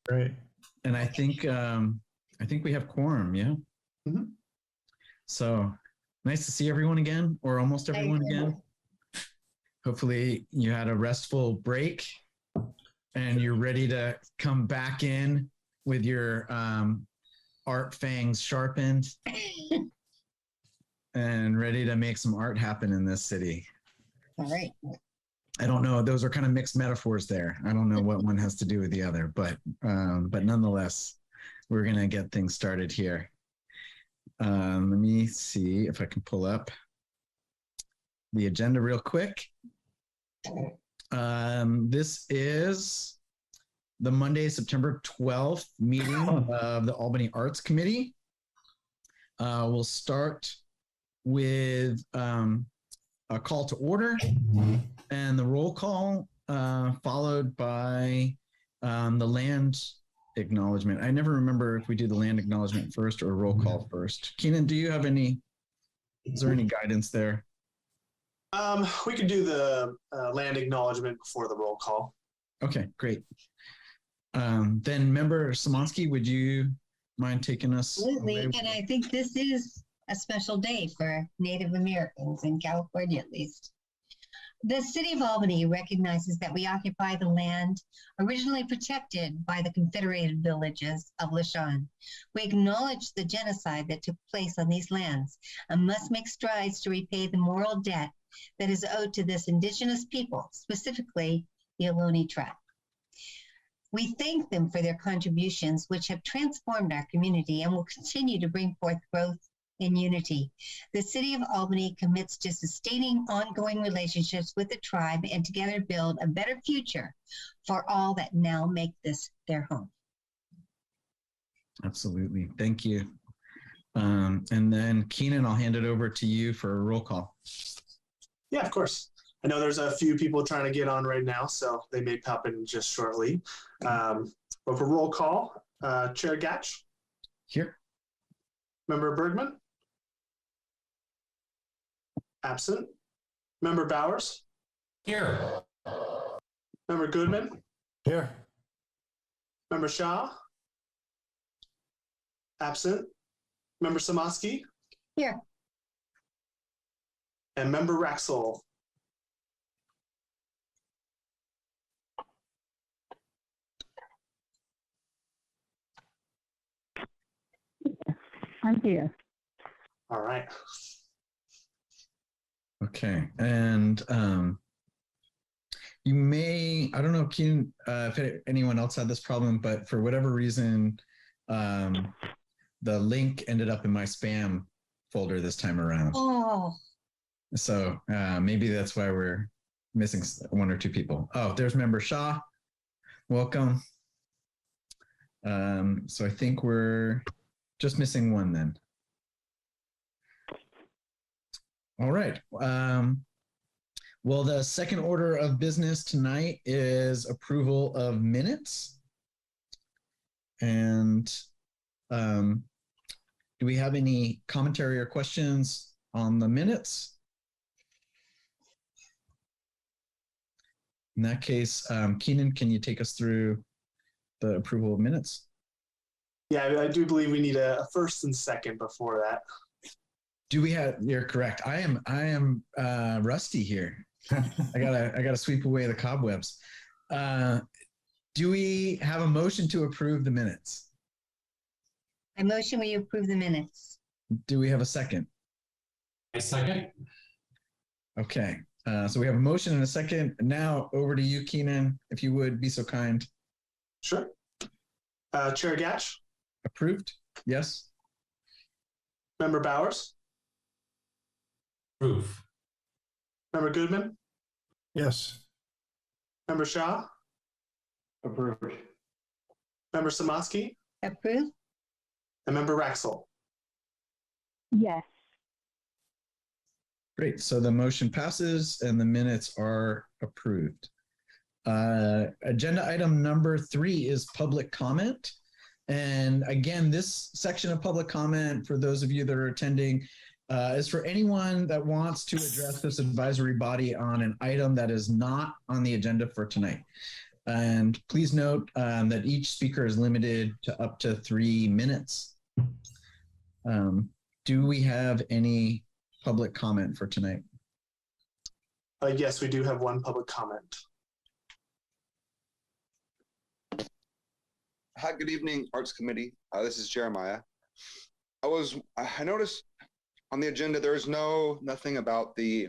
Great. And I think we have quorum. Yeah. Mm-hmm. So nice to see everyone again, or almost everyone again. Hopefully you had a restful break and you're ready to come back in with your art fangs sharpened and ready to make some art happen in this city. All right. I don't know. Those are kind of mixed metaphors there. I don't know what one has to do with the other, but nonetheless, we're going to get things started here. Let me see if I can pull up the agenda real quick. This is the Monday, September 12th meeting of the Albany Arts Committee. We'll start with a call to order and the roll call, followed by the land acknowledgement. I never remember if we do the land acknowledgement first or roll call first. Keenan, do you have is there any guidance there? We could do the land acknowledgement before the roll call. Okay, great. Then Member Szymanski, would you mind taking us? Absolutely. And I think this is a special day for Native Americans in California, at least. The City of Albany recognizes that we occupy the land originally protected by the Confederated Villages of Lishan. We acknowledge the genocide that took place on these lands and must make strides to repay the moral debt that is owed to this indigenous people, specifically the Ohlone tribe. We thank them for their contributions, which have transformed our community and will continue to bring forth growth and unity. The City of Albany commits to sustaining ongoing relationships with the tribe and together build a better future for all that now make this their home. Absolutely. Thank you. And then Keenan, I'll hand it over to you for a roll call. Yeah, of course. I know there's a few people trying to get on right now, so they may pop in just shortly. But for roll call, Chair Gatch. Here. Member Bergman. Absent. Member Bowers. Here. Member Goodman. Here. Member Shaw. Absent. Member Szymanski. Here. And Member Raxel. I'm here. All right. Okay. And you may, I don't know, Keenan, if anyone else had this problem, but for whatever reason, the link ended up in my spam folder this time around. Oh. So maybe that's why we're missing one or two people. Oh, there's Member Shaw. Welcome. So I think we're just missing one then. All right. Well, the second order of business tonight is approval of minutes. And do we have any commentary or questions on the minutes? In that case, Keenan, can you take us through the approval of minutes? Yeah, I do believe we need a first and second before that. Do we have? You're correct. I am rusty here. I gotta sweep away the cobwebs. Do we have a motion to approve the minutes? I motion we approve the minutes. Do we have a second? A second. Okay. So we have a motion and a second. Now over to you, Keenan, if you would be so kind. Sure. Chair Gatch. Approved? Yes. Member Bowers. Approve. Member Goodman. Yes. Member Shaw. Approved. Member Szymanski. Approve? And Member Raxel. Yes. Great. So the motion passes and the minutes are approved. Agenda item number 3 is public comment. And again, this section of public comment, for those of you that are attending, is for anyone that wants to address this advisory body on an item that is not on the agenda for tonight. And please note that each speaker is limited to up to 3 minutes. Do we have any public comment for tonight? Yes, we do have one public comment. Hi, good evening, Arts Committee. This is Jeremiah. I noticed on the agenda there is nothing about the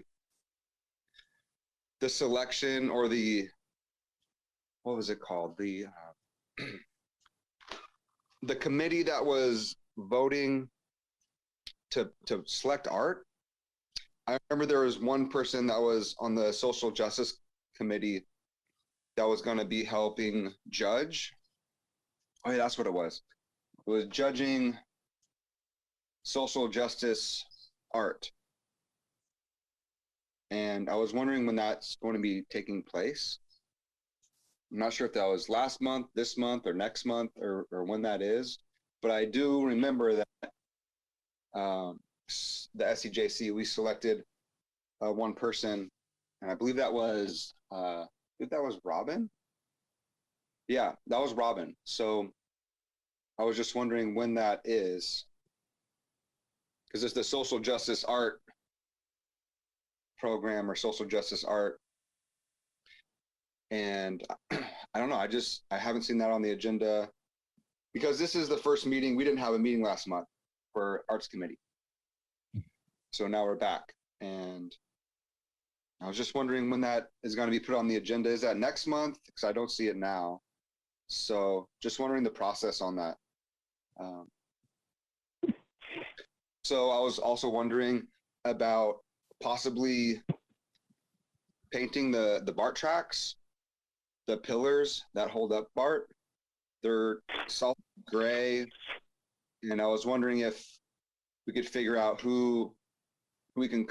selection or what was it called? The committee that was voting to select art. I remember there was one person that was on the Social Justice Committee that was going to be helping judge. Oh, yeah, that's what it was. It was judging social justice art. And I was wondering when that's going to be taking place. I'm not sure if that was last month, this month, or next month, or when that is. But I do remember that the SCJC, we selected one person, and I believe that was Robin. Yeah, that was Robin. So I was just wondering when that is, because it's the social justice art program or social justice art. And I don't know, I haven't seen that on the agenda because this is the first meeting. We didn't have a meeting last month for Arts Committee. So now we're back. And I was just wondering when that is going to be put on the agenda. Is that next month? Because I don't see it now. So just wondering the process on that. So I was also wondering about possibly painting the BART tracks, the pillars that hold up BART. They're solid gray. And I was wondering if we could figure out who we can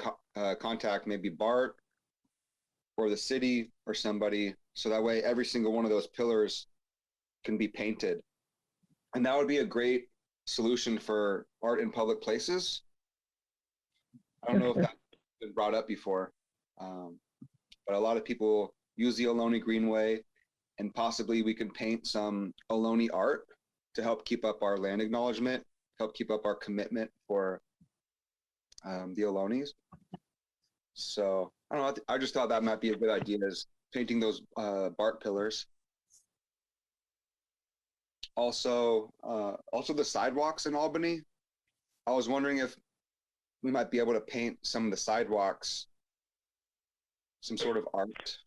contact, maybe BART or the city or somebody. So that way every single one of those pillars can be painted. And that would be a great solution for art in public places. I don't know if that's been brought up before, but a lot of people use the Ohlone Greenway, and possibly we can paint some Ohlone art to help keep up our land acknowledgement, help keep up our commitment for the Ohlones. So I don't know, I just thought that might be a good idea, is painting those BART pillars. Also the sidewalks in Albany. I was wondering if we might be able to paint some of the sidewalks some sort of art.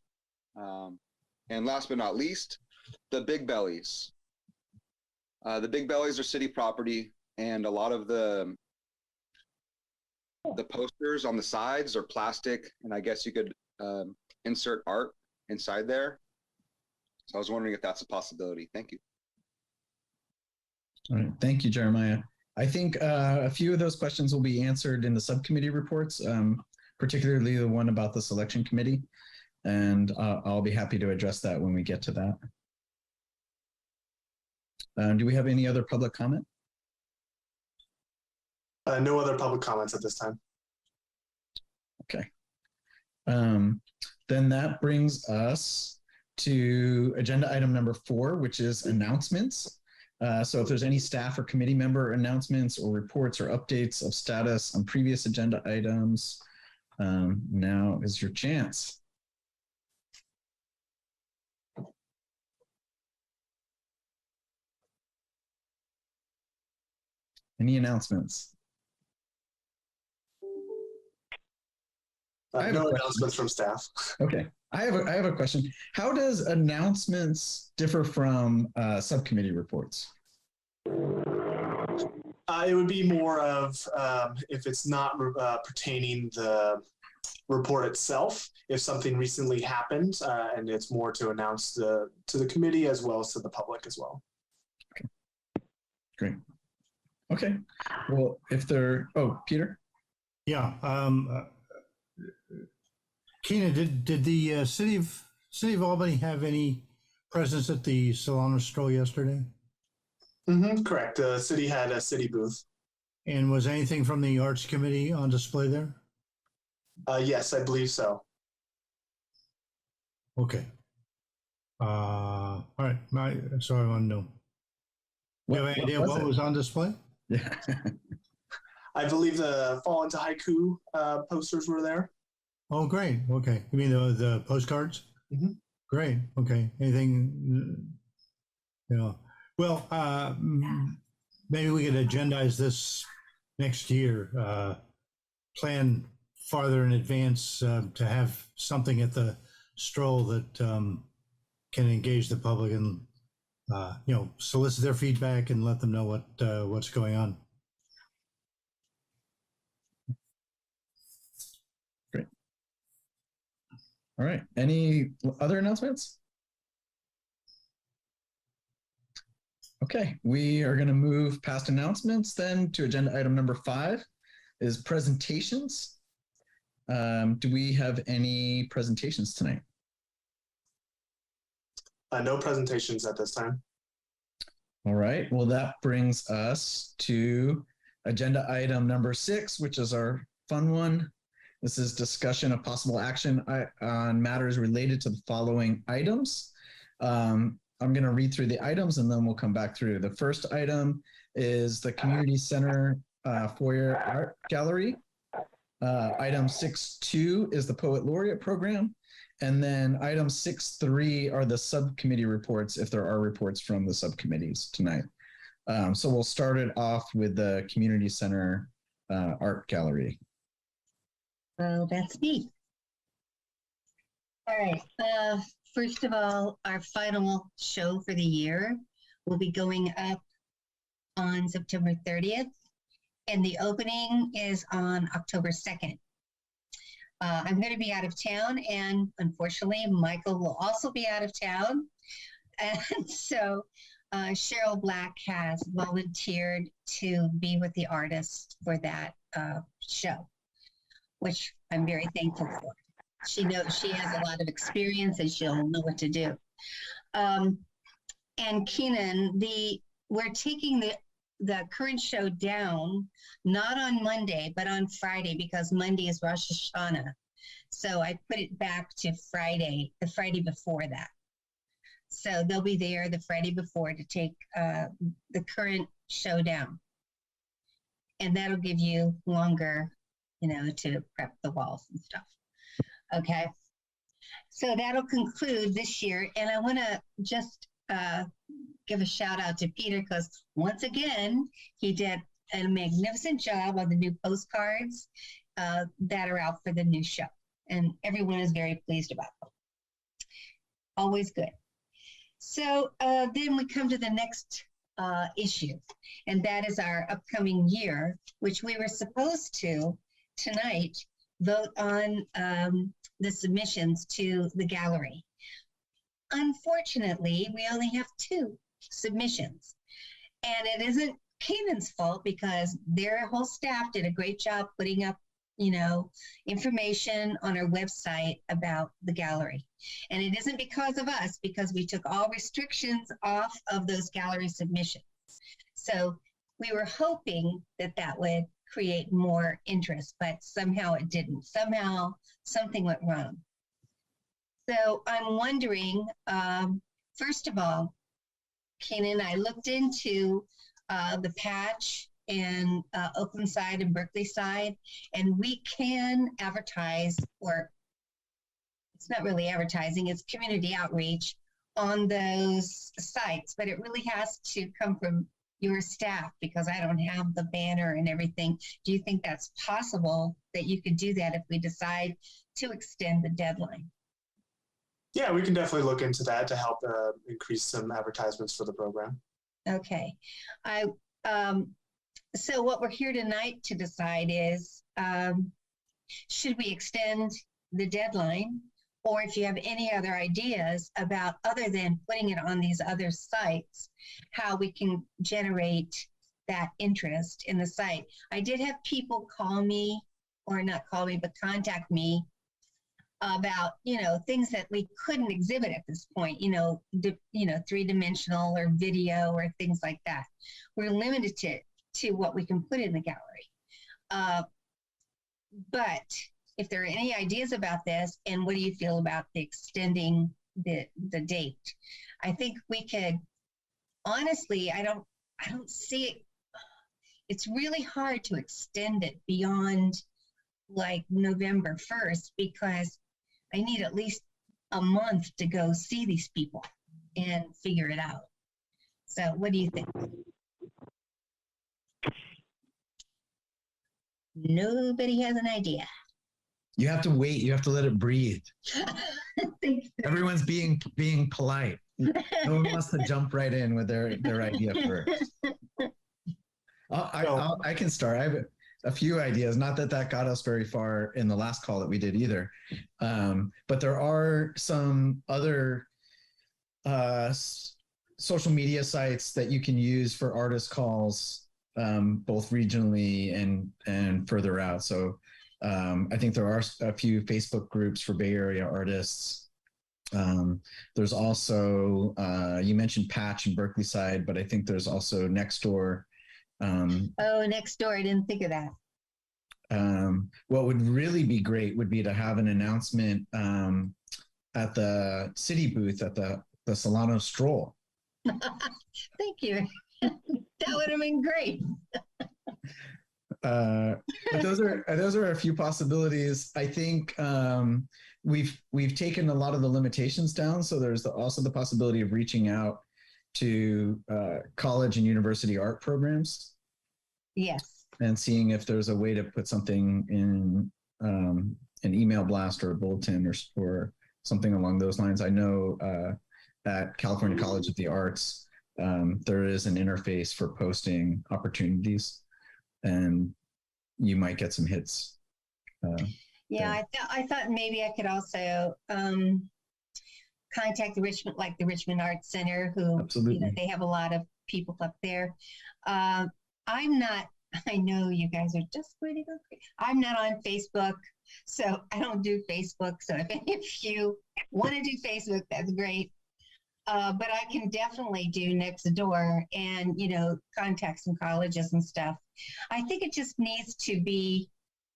And last but not least, the Big Bellies. The Big Bellies are city property, and a lot of the posters on the sides are plastic, and I guess you could insert art inside there. So I was wondering if that's a possibility. Thank you. All right. Thank you, Jeremiah. I think a few of those questions will be answered in the subcommittee reports, particularly the one about the selection committee. And I'll be happy to address that when we get to that. Do we have any other public comment? No other public comments at this time. Okay. Then that brings us to agenda item number 4, which is announcements. So if there's any staff or committee member announcements or reports or updates of status on previous agenda items, now is your chance. Any announcements? No announcements from staff. Okay, I have a question. How does announcements differ from subcommittee reports? It would be more of if it's not pertaining the report itself, if something recently happened, and it's more to announce to the committee as well as to the public as well. Okay, great. Okay, well, if there, Peter? Yeah. Keena, did the city of Albany have any presence at the Solano Stroll yesterday? Mm-hmm, correct. The city had a city booth. And was anything from the Arts Committee on display there? Yes, I believe so. Okay. So I want to know. Do you have any idea what was on display? Yeah. I believe the Fall into Haiku posters were there. Oh, great. Okay. You mean the postcards? Mhm. Great. Okay. Anything, well, maybe we could agendize this next year, plan farther in advance to have something at the stroll that can engage the public and, solicit their feedback and let them know what's going on. Great. All right. Any other announcements? Okay, we are going to move past announcements then to agenda item number 5 is presentations. Do we have any presentations tonight? No presentations at this time. All right, well, that brings us to agenda item number 6, which is our fun one. This is discussion of possible action on matters related to the following items. I'm going to read through the items and then we'll come back through. The first item is the Community Center Foyer Art Gallery. Item 6.2 is the Poet Laureate program. And then item 6.3 are the subcommittee reports, if there are reports from the subcommittees tonight. So we'll start it off with the Community Center Art Gallery. Well, that's me. All right. First of all, our final show for the year will be going up on September 30th, and the opening is on October 2nd. I'm going to be out of town, and unfortunately, Michael will also be out of town. And so Cheryl Black has volunteered to be with the artist for that show, which I'm very thankful for. She knows she has a lot of experience and she'll know what to do. And Keenan, we're taking the current show down, not on Monday, but on Friday, because Monday is Rosh Hashanah. So I put it back to Friday, the Friday before that. So they'll be there the Friday before to take the current show down. And that'll give you longer, to prep the walls and stuff. Okay. So that'll conclude this year. And I want to just give a shout out to Peter, because once again, he did a magnificent job on the new postcards that are out for the new show. And everyone is very pleased about them. Always good. So then we come to the next issue, and that is our upcoming year, which we were supposed to tonight vote on the submissions to the gallery. Unfortunately, we only have 2 submissions, and it isn't Canaan's fault, because their whole staff did a great job putting up, information on our website about the gallery. And it isn't because of us, because we took all restrictions off of those gallery submissions. So we were hoping that would create more interest, but somehow it didn't. Somehow something went wrong. So I'm wondering, first of all, Kenan, I looked into the Patch and Oakland side and Berkeley side, and we can advertise, or it's not really advertising, it's community outreach on those sites, but it really has to come from your staff, because I don't have the banner and everything. Do you think that's possible that you could do that if we decide to extend the deadline? Yeah, we can definitely look into that to help increase some advertisements for the program. Okay. So what we're here tonight to decide is, should we extend the deadline? Or if you have any other ideas about, other than putting it on these other sites, how we can generate that interest in the site. I did have people call me, or not call me, but contact me about, things that we couldn't exhibit at this point, 3-dimensional or video or things like that. We're limited to what we can put in the gallery. But if there are any ideas about this, and what do you feel about the extending the date. I think we could, honestly, I don't see it. It's really hard to extend it beyond like November 1st because I need at least a month to go see these people and figure it out. So what do you think? Nobody has an idea. You have to wait. You have to let it breathe. Thank you. Everyone's being polite. No one wants to jump right in with their idea first. I can start. I have a few ideas. Not that got us very far in the last call that we did either. But there are some other social media sites that you can use for artist calls, both regionally and further out. So I think there are a few Facebook groups for Bay Area artists. There's also, you mentioned Patch and Berkeley side, but I think there's also Nextdoor. Nextdoor, I didn't think of that. What would really be great would be to have an announcement at the city booth at the Solano Stroll. Thank you. That would have been great. But those are a few possibilities. I think we've taken a lot of the limitations down. So there's also the possibility of reaching out to college and university art programs. Yes. And seeing if there's a way to put something in an email blast or a bulletin or something along those lines. I know at California College of the Arts, there is an interface for posting opportunities, and you might get some hits. I thought maybe I could also contact the Richmond Arts Center, who Absolutely. They have a lot of people up there. I know you guys are just going to go crazy. I'm not on Facebook, so I don't do Facebook. So if any of you want to do Facebook, that's great. But I can definitely do Nextdoor and, contact some colleges and stuff. I think it just needs to be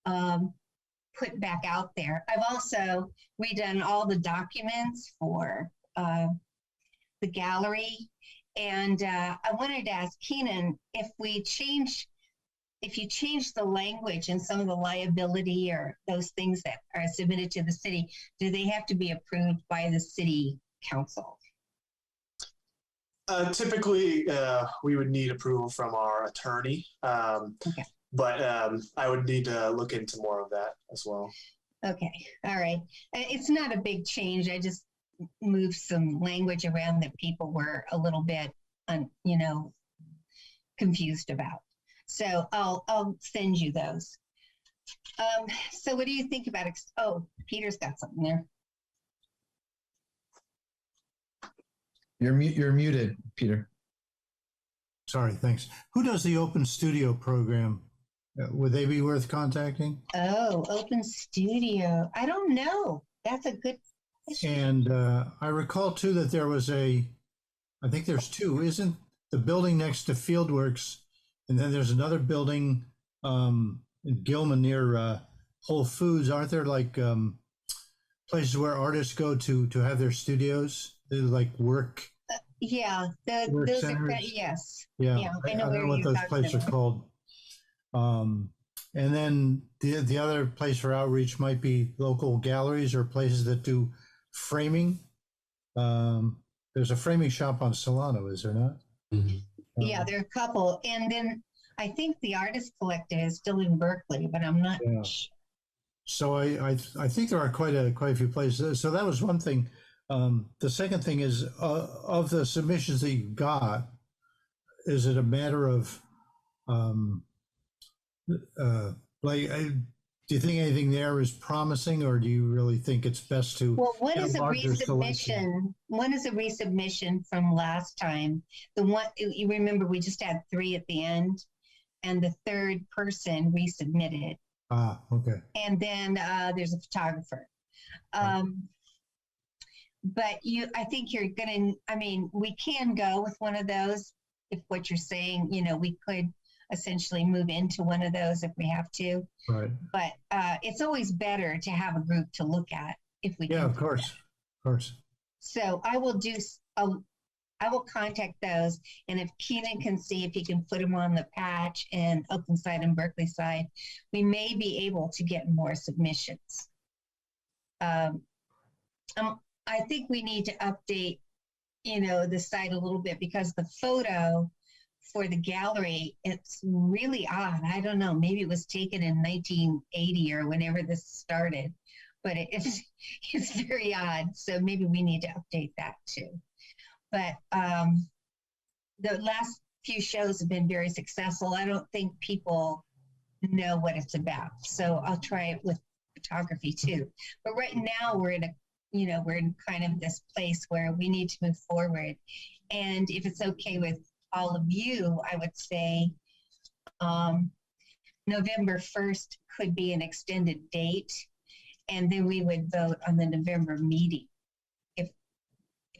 put back out there. I've also redone all the documents for the gallery. And I wanted to ask Keenan, if you change the language and some of the liability or those things that are submitted to the city, do they have to be approved by the city council? Typically, we would need approval from our attorney, Okay. But I would need to look into more of that as well. Okay, all right. It's not a big change. I just moved some language around that people were a little bit, confused about. So I'll send you those. So what do you think about? Peter's got something there. You're muted, Peter. Sorry, thanks. Who does the Open Studio program? Would they be worth contacting? Oh, Open Studio. I don't know. That's a good question. And I recall too that there was I think there's two, isn't the building next to Fieldworks, and then there's another building in Gilman near Whole Foods. Aren't there like places where artists go to have their studios? They like work. Yeah, work those centers. are yes. Yeah, Yeah, I don't know what those places are called. And then the other place for outreach might be local galleries or places that do framing. There's a framing shop on Solano, is there not? Mm-hmm. Yeah, there are a couple. And then I think the Artist Collective is still in Berkeley, but I'm not sure. So I think there are quite a few places. So that was one thing. The second thing is of the submissions that you got, is it a matter of do you think anything there is promising, or do you really think it's best to? Well, one is a larger resubmission. selection? One is a resubmission from last time. The one you remember, we just had 3 at the end, and the third person resubmitted. Ah, okay. And then there's a photographer. But I think you're gonna. I mean, we can go with one of those if what you're saying. We could essentially move into one of those if we have to. Right. But it's always better to have a group to look at if we can. Yeah, of course. So I will I will contact those, and if Keenan can see if he can put them on the patch and Oakland side and Berkeley side, we may be able to get more submissions. I think we need to update, the site a little bit, because the photo for the gallery, it's really odd. I don't know, maybe it was taken in 1980 or whenever this started, but it's very odd. So maybe we need to update that too. But the last few shows have been very successful. I don't think people know what it's about. So I'll try it with photography too. But right now we're in we're in kind of this place where we need to move forward. And if it's okay with all of you, I would say November 1st could be an extended date. And then we would vote on the November meeting, if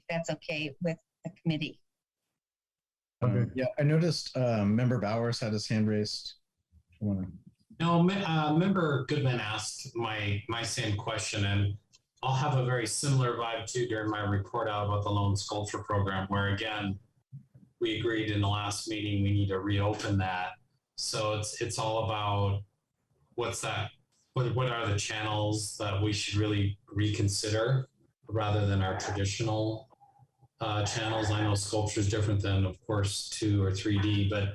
that's okay with the committee. Yeah, I noticed Member Bowers had his hand raised. No, Member Goodman asked my same question, and I'll have a very similar vibe too during my report out about the Lone Sculpture Program, where again, we agreed in the last meeting we need to reopen that. So it's all about what's that, what are the channels that we should really reconsider rather than our traditional channels. I know sculpture is different than, of course, 2 or 3D, but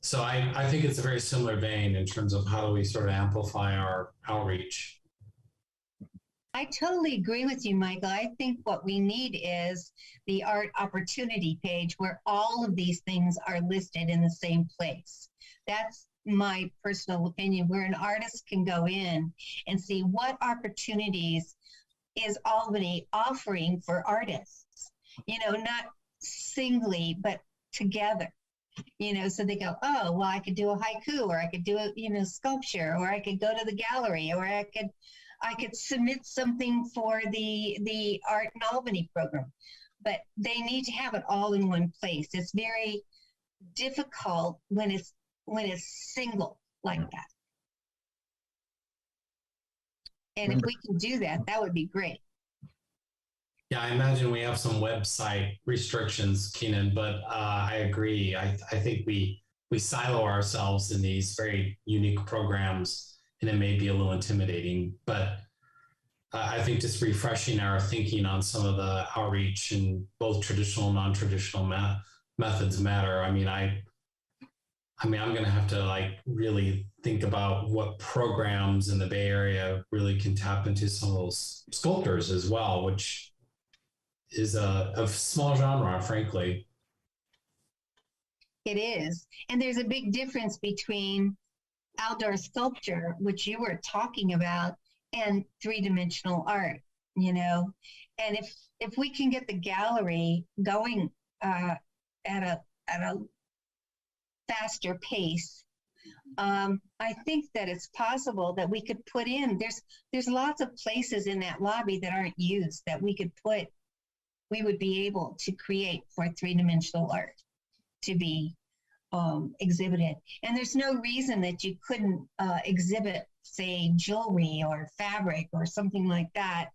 so I think it's a very similar vein in terms of how do we sort of amplify our outreach. I totally agree with you, Michael. I think what we need is the art opportunity page where all of these things are listed in the same place. That's my personal opinion, where an artist can go in and see what opportunities is Albany offering for artists, not singly, but together. So they go, oh, well, I could do a haiku, or I could do a, sculpture, or I could go to the gallery, or I could submit something for the Art in Albany program. But they need to have it all in one place. It's very difficult when it's single like that. And if we can do that, that would be great. Yeah, I imagine we have some website restrictions, Keenan, but I agree. I think we silo ourselves in these very unique programs, and it may be a little intimidating, but I think just refreshing our thinking on some of the outreach and both traditional and non-traditional methods matter. I'm going to have to really think about what programs in the Bay Area really can tap into some of those sculptors as well, which is a small genre, frankly. It is. And there's a big difference between outdoor sculpture, which you were talking about, and three-dimensional art, And if we can get the gallery going at a faster pace, I think that it's possible that we could put in, there's lots of places in that lobby that aren't used that we would be able to create for three-dimensional art to be exhibited. And there's no reason that you couldn't exhibit, say, jewelry or fabric or something like that,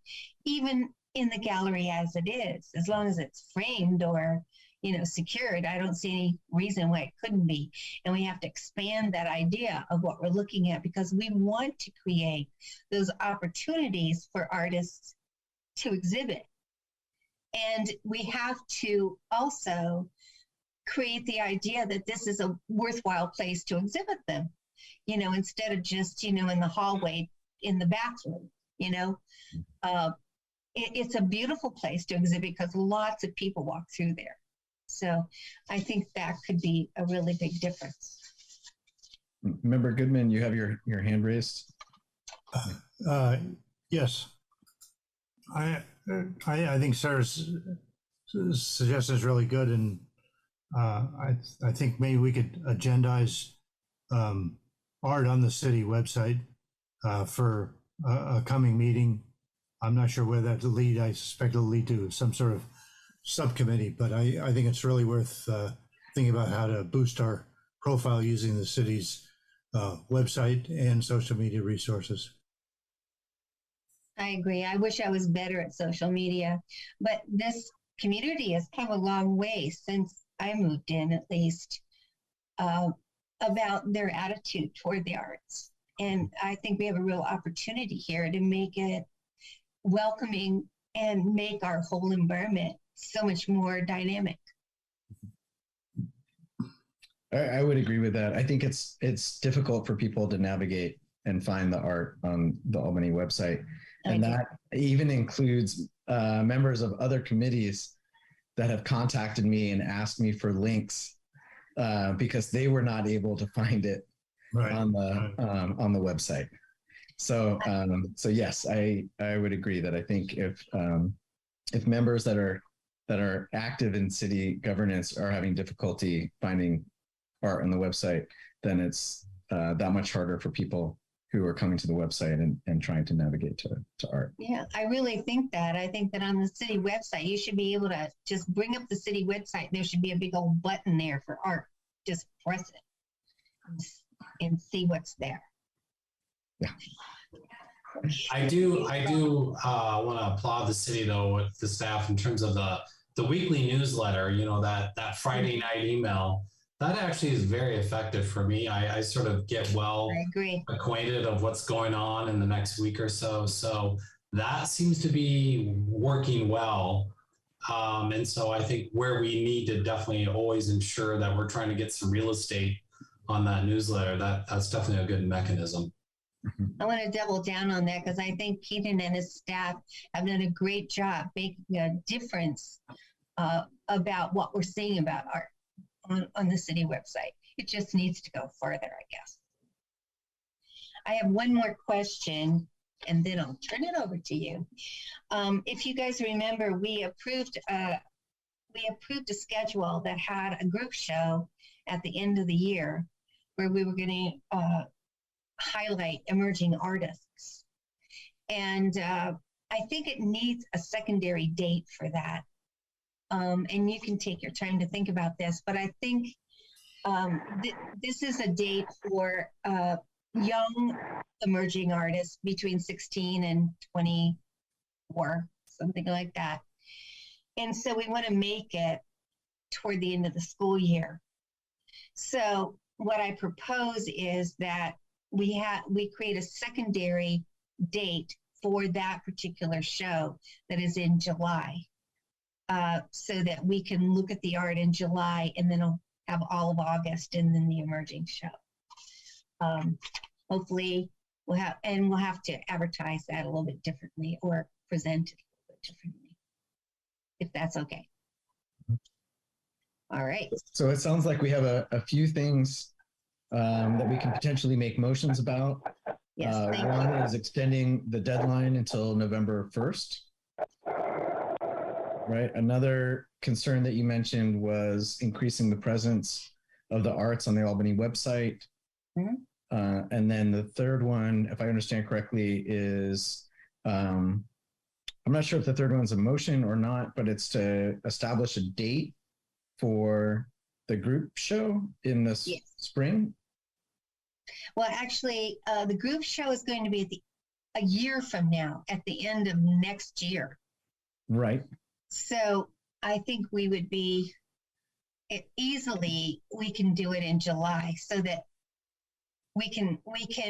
even in the gallery as it is, as long as it's framed or secured. I don't see any reason why it couldn't be. And we have to expand that idea of what we're looking at, because we want to create those opportunities for artists to exhibit. And we have to also create the idea that this is a worthwhile place to exhibit them, instead of just, in the hallway, in the bathroom, it's a beautiful place to exhibit because lots of people walk through there. So I think that could be a really big difference. Member Goodman, you have your hand raised. Yes. I think Sarah's suggestion is really good, and I think maybe we could agendize art on the city website for a coming meeting. I'm not sure where that will lead. I suspect it'll lead to some sort of subcommittee, but I think it's really worth thinking about how to boost our profile using the city's website and social media resources. I agree. I wish I was better at social media, but this community has come a long way since I moved in, at least, about their attitude toward the arts. And I think we have a real opportunity here to make it welcoming and make our whole environment so much more dynamic. I would agree with that. I think it's difficult for people to navigate and find the art on the Albany website. And that even includes members of other committees that have contacted me and asked me for links because they were not able to find it on the website. So yes, I would agree that I think if members that are active in city governance are having difficulty finding art on the website, then it's that much harder for people who are coming to the website and trying to navigate to art. Yeah, I really think that. I think that on the city website, you should be able to just bring up the city website. There should be a big old button there for art. Just press it and see what's there. Yeah. I do want to applaud the city though with the staff in terms of the weekly newsletter. You know, that Friday night email. That actually is very effective for me. I sort of get well acquainted of what's going on in the next week or so. So that seems to be working well. And so I think where we need to definitely always ensure that we're trying to get some real estate on that newsletter, that's definitely a good mechanism. I want to double down on that because I think Keaton and his staff have done a great job making a difference about what we're seeing about art on the city website. It just needs to go further, I guess. I have one more question and then I'll turn it over to you. If you guys remember, we approved a schedule that had a group show at the end of the year where we were going to highlight emerging artists. And I think it needs a secondary date for that. And you can take your time to think about this, but I think this is a date for young emerging artists between 16 and 24, something like that. And so we want to make it toward the end of the school year. So what I propose is that we create a secondary date for that particular show that is in July. So that we can look at the art in July and then we'll have all of August and then the emerging show. Hopefully we'll have to advertise that a little bit differently or present it a little bit differently, if that's okay. All right. So it sounds like we have a few things that we can potentially make motions about. Yes, one is extending the deadline until November 1st. Right. Another concern that you mentioned was increasing the presence of the arts on the Albany website. Mm-hmm. And then the third one, if I understand correctly, is I'm not sure if the third one's a motion or not, but it's to establish a date for the group show in the spring. Well, actually, the group show is going to be a year from now, at the end of next year. Right. So I think we would we can do it in July so that we can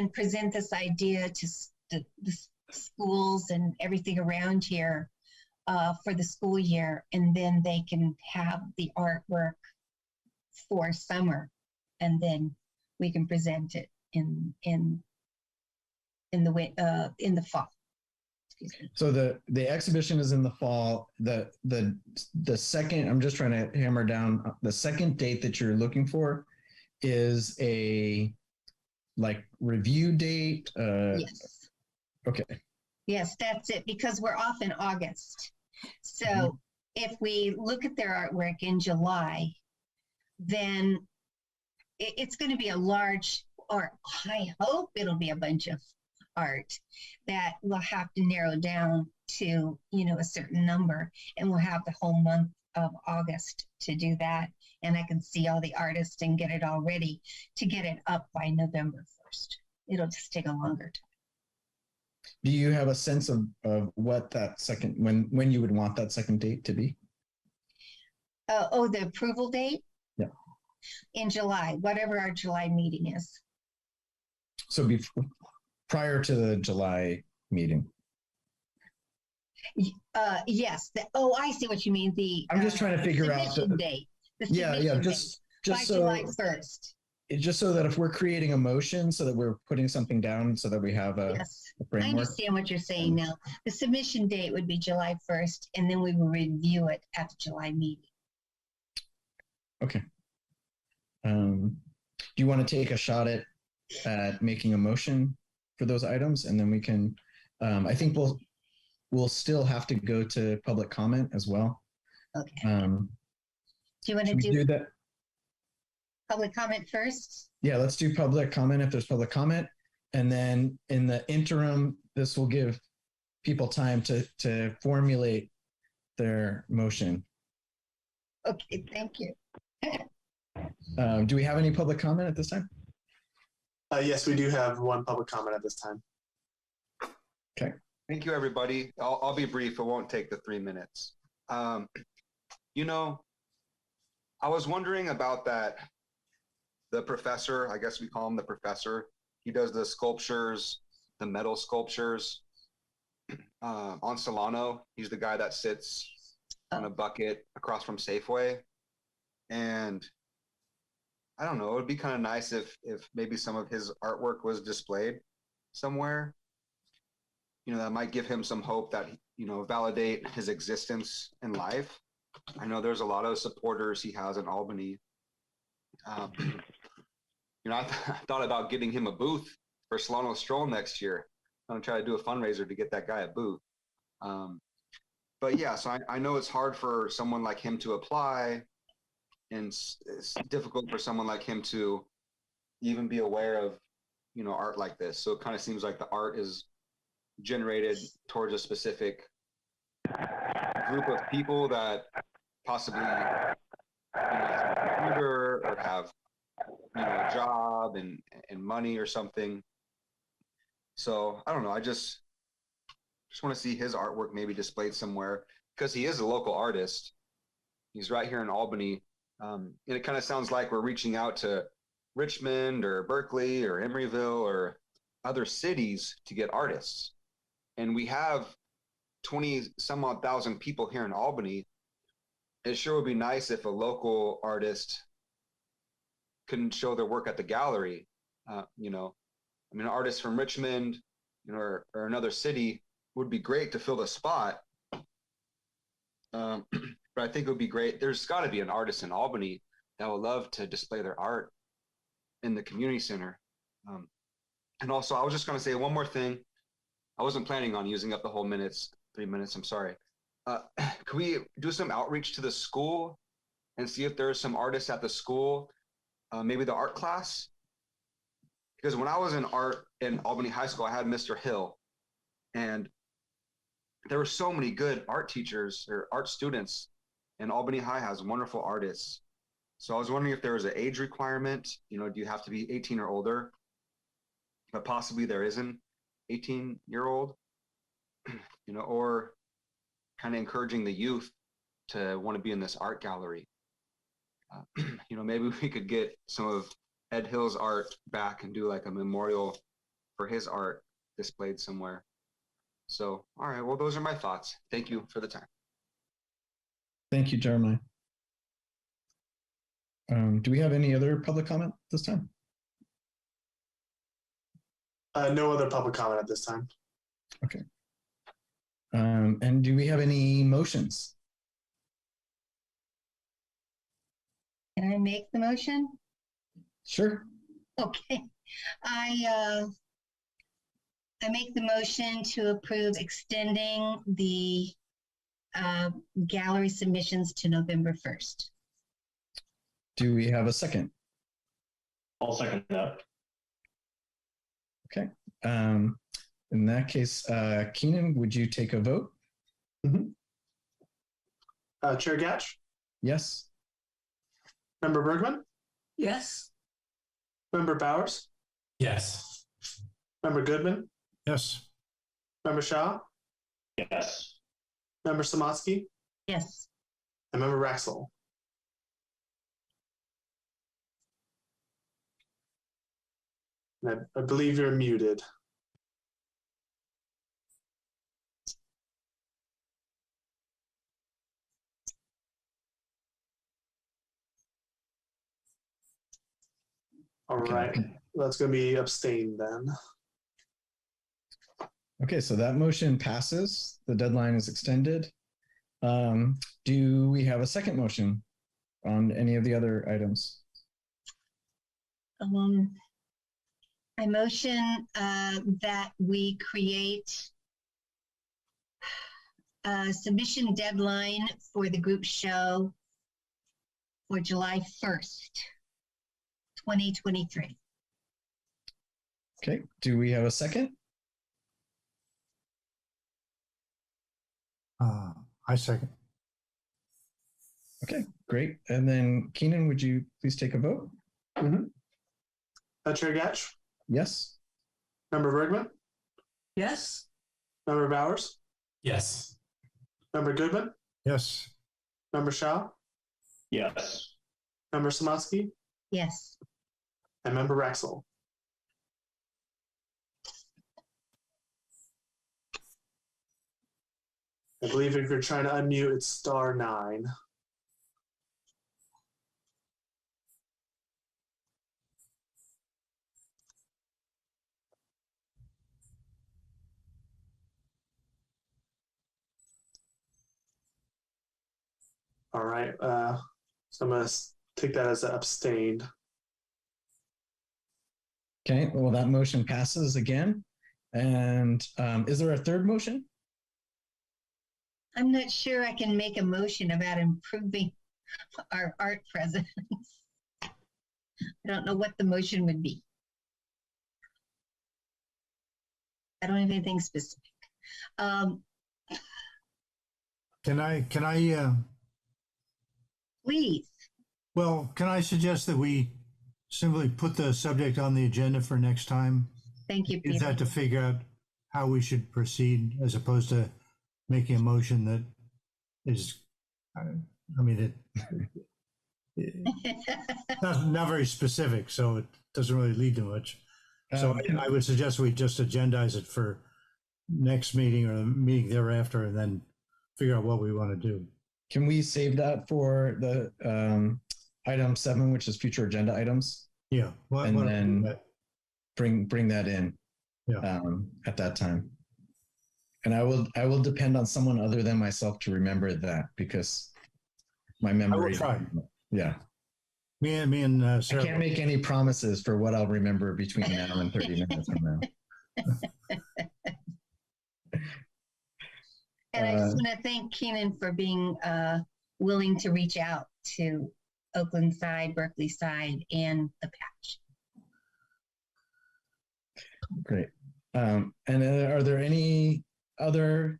present this idea to the schools and everything around here for the school year, and then they can have the artwork for summer, and then we can present it in the fall. So the exhibition is in the fall. The second, I'm just trying to hammer down, the second date that you're looking for is a review date. Yes. Okay. Yes, that's it, because we're off in August. So if we look at their artwork in July, then it's going to be a large, or I hope it'll be a bunch of art that we'll have to narrow down to, a certain number, and we'll have the whole month of August to do that. And I can see all the artists and get it all ready to get it up by November 1st. It'll just take a longer time. Do you have a sense of what that second, when you would want that second date to be? The approval date? Yeah. In July, whatever our July meeting is. So prior to the July meeting. Yes. I see what you mean. I'm just trying to figure out the date. Yeah, just by so July 1st. just so that if we're creating a motion, so that we're putting something down, so that we have a I framework. understand what you're saying now. The submission date would be July 1st, and then we will review it at the July meeting. Okay. Do you want to take a shot at making a motion for those items, and then we can? I think we'll still have to go to public comment as well. Okay. Do you want to do that? Public comment first? Yeah, let's do public comment if there's public comment, and then in the interim, this will give people time to formulate their motion. Okay, thank you. Do we have any public comment at this time? Yes, we do have one public comment at this time. Okay. Thank you, everybody. I'll be brief. It won't take the 3 minutes. You know, I was wondering about that. The professor, I guess we call him the professor. He does the sculptures, the metal sculptures on Solano. He's the guy that sits on a bucket across from Safeway. And I don't know, it would be kind of nice if maybe some of his artwork was displayed somewhere. You know, that might give him some hope that, you know, validate his existence in life. I know there's a lot of supporters he has in Albany. You know, I thought about getting him a booth for Solano Stroll next year. I'm gonna try to do a fundraiser to get that guy a booth. But yeah, so I know it's hard for someone like him to apply, and it's difficult for someone like him to even be aware of, you know, art like this. So it kind of seems like the art is generated towards a specific group of people that possibly, you know, have a computer or have, you know, a job and money or something. So I don't know. I just want to see his artwork maybe displayed somewhere, because he is a local artist. He's right here in Albany. And it kind of sounds like we're reaching out to Richmond or Berkeley or Emeryville or other cities to get artists. And we have 20 some odd thousand people here in Albany. It sure would be nice if a local artist couldn't show their work at the gallery. You know, I mean, an artist from Richmond, you know, or another city would be great to fill the spot. But I think it would be great. There's got to be an artist in Albany that would love to display their art in the community center. And also, I was just going to say one more thing. I wasn't planning on using up the whole 3 minutes. I'm sorry. Could we do some outreach to the school and see if there's some artists at the school, maybe the art class? Because when I was in art in Albany High School, I had Mr. Hill, and there were so many good art teachers or art students, and Albany High has wonderful artists. So I was wondering if there was an age requirement. You know, do you have to be 18 or older? But possibly there is an 18-year-old, you know, or kind of encouraging the youth to want to be in this art gallery. You know, maybe we could get some of Ed Hill's art back and do like a memorial for his art displayed somewhere. So, all right, well, those are my thoughts. Thank you for the time. Thank you, Jeremiah. Do we have any other public comment this time? No other public comment at this time. Okay. And do we have any motions? Can I make the motion? Sure. Okay. I make the motion to approve extending the gallery submissions to November 1st. Do we have a second? I'll second that. Okay. In that case, Keenan, would you take a vote? Mm-hmm. Chair Gatch? Yes. Member Bergman? Yes. Member Bowers? Yes. Member Goodman? Yes. Member Shaw, Yes. Member Samatsky, Yes. and Member Raxel. And I believe you're muted. All right, that's going to be abstained then. Okay, so that motion passes. The deadline is extended. Do we have a second motion on any of the other items? I motion that we create a submission deadline for the group show for July 1st, 2023. Okay, do we have a second? I second. Okay, great. And then Keenan, would you please take a vote? Chair Gatch, Yes. Member Bergman, Yes. Member Bowers, Yes. Member Goodman, Yes. Member Shaw, Yes. Member Samatsky, Yes. and Member Raxel. I believe if you're trying to unmute, it's *9. All right, so I'm going to take that as abstained. Okay, well, that motion passes again. And is there a third motion? I'm not sure I can make a motion about improving our art presence. I don't know what the motion would be. I don't have anything specific. Can I Please. well, can I suggest that we simply put the subject on the agenda for next time? Thank you, Is Peter. that to figure out how we should proceed as opposed to making a motion that is, I mean, it's not very specific, so it doesn't really lead to much. So I would suggest we just agendize it for next meeting or the meeting thereafter and then figure out what we want to do. Can we save that for the item 7, which is future agenda items? Yeah. And then bring that in Yeah. at that time. And I will depend on someone other than myself to remember that, because my memory. I will try. Yeah. Me and Sarah. I can't make any promises for what I'll remember between now and 30 minutes from now. And I just want to thank Keenan for being willing to reach out to Oakland side, Berkeley side, and the patch. Great. And are there any other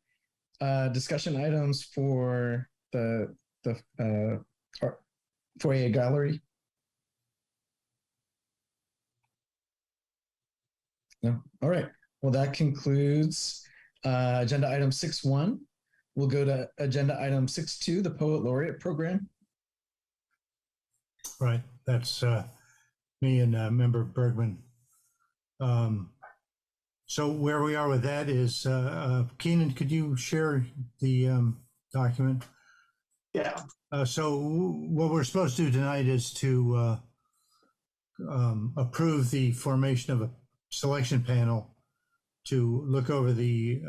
discussion items for the Foyer gallery? No. All right. Well, that concludes agenda item 6.1. We'll go to agenda item 6.2, the Poet Laureate program. Right. That's me and Member Bergman. So where we are with that is, Keenan, could you share the document? Yeah. So what we're supposed to do tonight is to approve the formation of a selection panel to look over the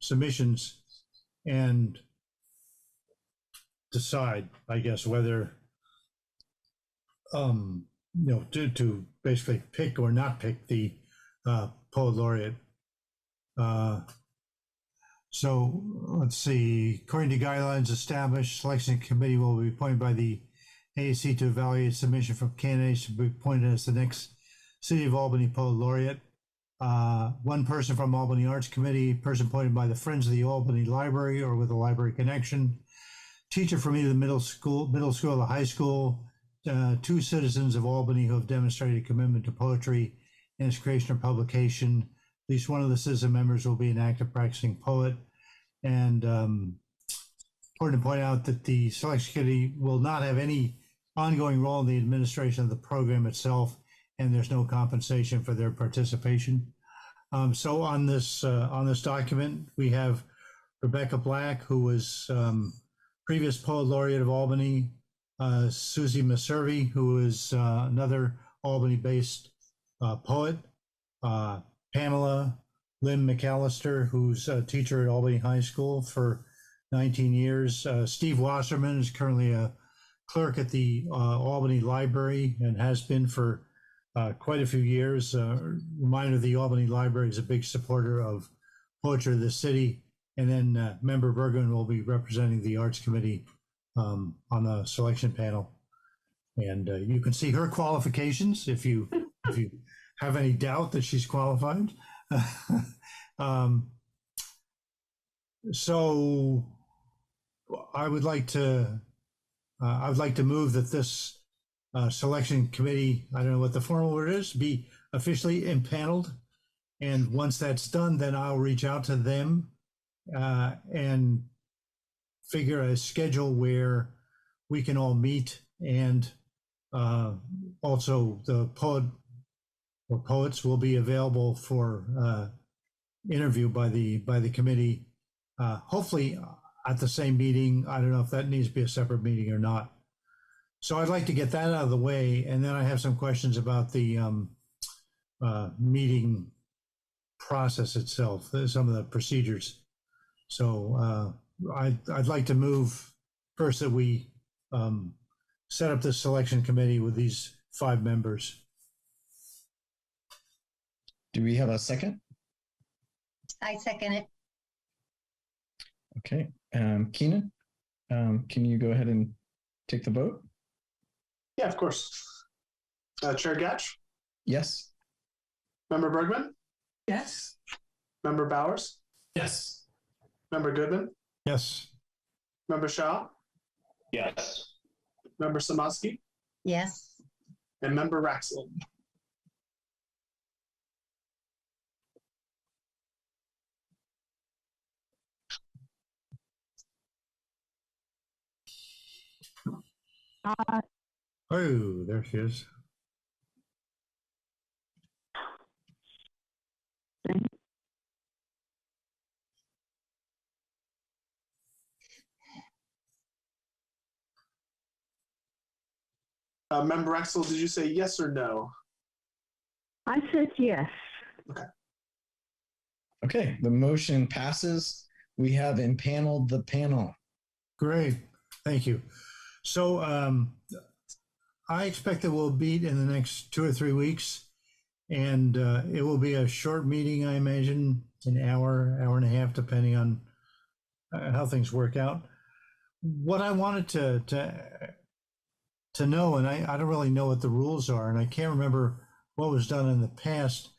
submissions and decide, I guess, whether to basically pick or not pick the Poet Laureate. So let's see, according to guidelines established, selection committee will be appointed by the AAC to evaluate submission from candidates to be appointed as the next City of Albany Poet Laureate. One person from Albany Arts Committee, person appointed by the Friends of the Albany Library or with a library connection, teacher from either the middle school or the high school, 2 citizens of Albany who have demonstrated commitment to poetry and its creation or publication. least one of the citizen members will be an active practicing poet. And important to point out that the selection committee will not have any ongoing role in the administration of the program itself, and there's no compensation for their participation. So on this document, we have Rebecca Black, who was previous Poet Laureate of Albany, Susie Maservi, who is another Albany-based poet, Pamela Lynn McAllister, who's a teacher at Albany High School for 19 years. Steve Wasserman is currently a clerk at the Albany Library and has been for quite a few years. Reminder, the Albany Library is a big supporter of poetry of the city. And then Member Bergman will be representing the Arts Committee on the selection panel. And you can see her qualifications if you have any doubt that she's qualified. So I would like to move that this selection committee, I don't know what the formal word is, be officially impaneled. And once that's done, then I'll reach out to them and figure a schedule where we can all meet, and also the poet or poets will be available for interview by the committee, hopefully at the same meeting. I don't know if that needs to be a separate meeting or not. So I'd like to get that out of the way, and then I have some questions about the meeting process itself, some of the procedures. So I'd like to move first that we set up this selection committee with these 5 members. Do we have a second? I second it. Okay. Keenan, can you go ahead and take the vote? Yeah, of course. Chair Gatch, Yes. Member Bergman, Yes. Member Bowers, Yes. Member Goodman, Yes. Member Shaw, Yes. Member Samaski, Yes. and Member Raxel. Oh, there she is. Member Raxel, did you say yes or no? I said yes. Okay, the motion passes. We have impaneled the panel. Great, thank you. So I expect that we'll meet in the next 2 or 3 weeks, and it will be a short meeting, I imagine, an hour, hour and a half, depending on how things work out. What I wanted to know, and I don't really know what the rules are, and I can't remember what was done in the past,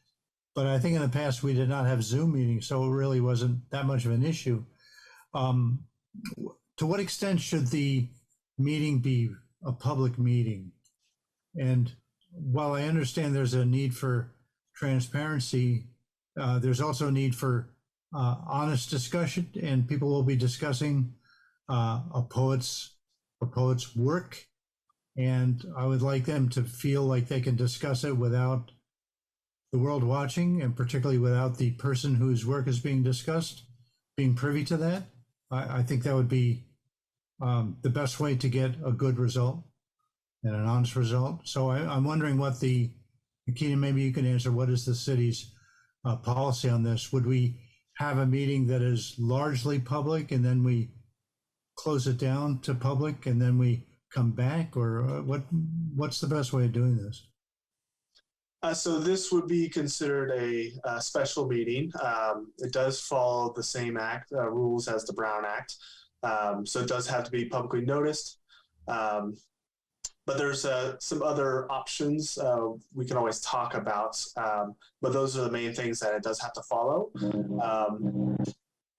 but I think in the past we did not have Zoom meetings, so it really wasn't that much of an issue. To what extent should the meeting be a public meeting? And while I understand there's a need for transparency, there's also a need for honest discussion, and people will be discussing a poet's work. And I would like them to feel like they can discuss it without the world watching, and particularly without the person whose work is being discussed being privy to that. I think that would be the best way to get a good result and an honest result. So I'm wondering what Keenan, maybe you can answer, what is the city's policy on this? Would we have a meeting that is largely public and then we close it down to public and then we come back, or what's the best way of doing this? So this would be considered a special meeting. It does follow the same rules as the Brown Act. So it does have to be publicly noticed. But there's some other options we can always talk about. But those are the main things that it does have to follow.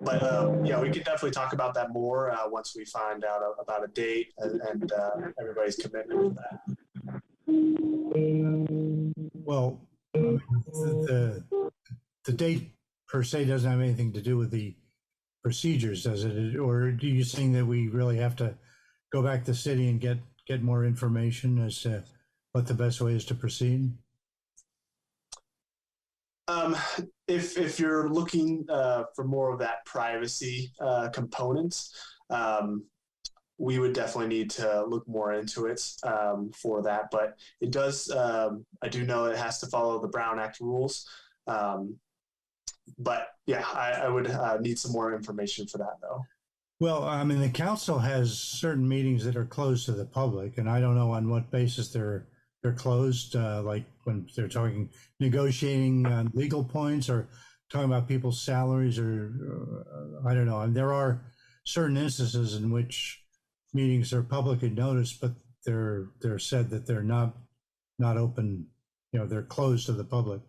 Yeah, we can definitely talk about that more once we find out about a date and everybody's commitment to that. Well, the date per se doesn't have anything to do with the procedures, does it? Or do you think that we really have to go back to the city and get more information as to what the best way is to proceed? If you're looking for more of that privacy component, we would definitely need to look more into it for that. But it does, I do know it has to follow the Brown Act rules. But yeah, I would need some more information for that, though. Well, I mean, the council has certain meetings that are closed to the public, and I don't know on what basis they're closed, like when they're talking, negotiating legal points or talking about people's salaries or I don't know. And there are certain instances in which meetings are publicly noticed, but they're said that they're not open, they're closed to the public,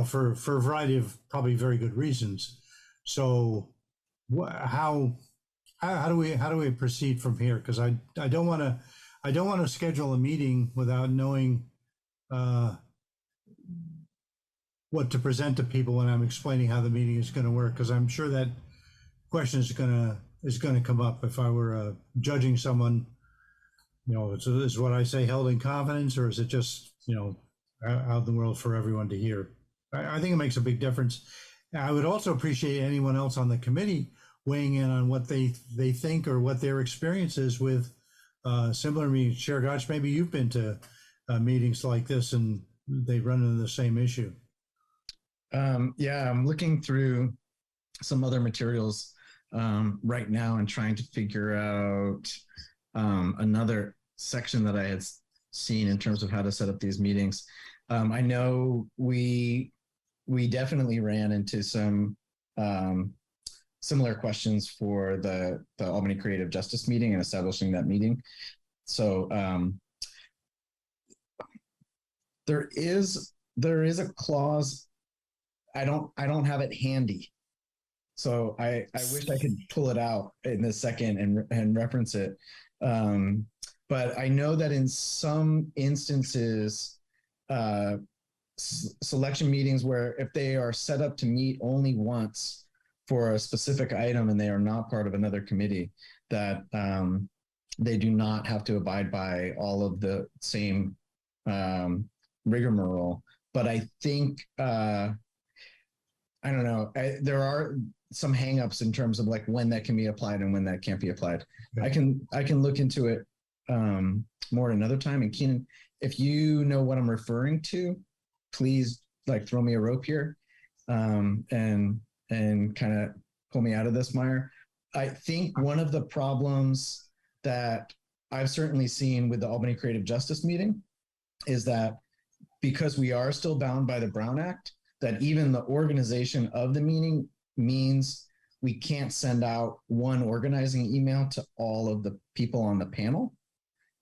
for a variety of probably very good reasons. So how do we proceed from here? Because I don't want to schedule a meeting without knowing what to present to people when I'm explaining how the meeting is going to work. Because I'm sure that question is going to come up if I were judging someone. Is what I say held in confidence, or is it just out in the world for everyone to hear? I think it makes a big difference. I would also appreciate anyone else on the committee weighing in on what they think or what their experience is with similar meetings. Chair Gotch, maybe you've been to meetings like this and they run into the same issue. Yeah, I'm looking through some other materials right now and trying to figure out another section that I had seen in terms of how to set up these meetings. I know we definitely ran into some similar questions for the Albany Creative Justice meeting and establishing that meeting. So there is a clause. I don't have it handy, so I wish I could pull it out in a second and reference it. But I know that in some instances, selection meetings where if they are set up to meet only once for a specific item and they are not part of another committee, that they do not have to abide by all of the same rigmarole. But I think, I don't know, there are some hangups in terms of like when that can be applied and when that can't be applied. Okay. I can look into it more at another time. And Keenan, if you know what I'm referring to, please like throw me a rope here and kind of pull me out of this mire. I think one of the problems that I've certainly seen with the Albany Creative Justice meeting is that because we are still bound by the Brown Act, that even the organization of the meeting means we can't send out one organizing email to all of the people on the panel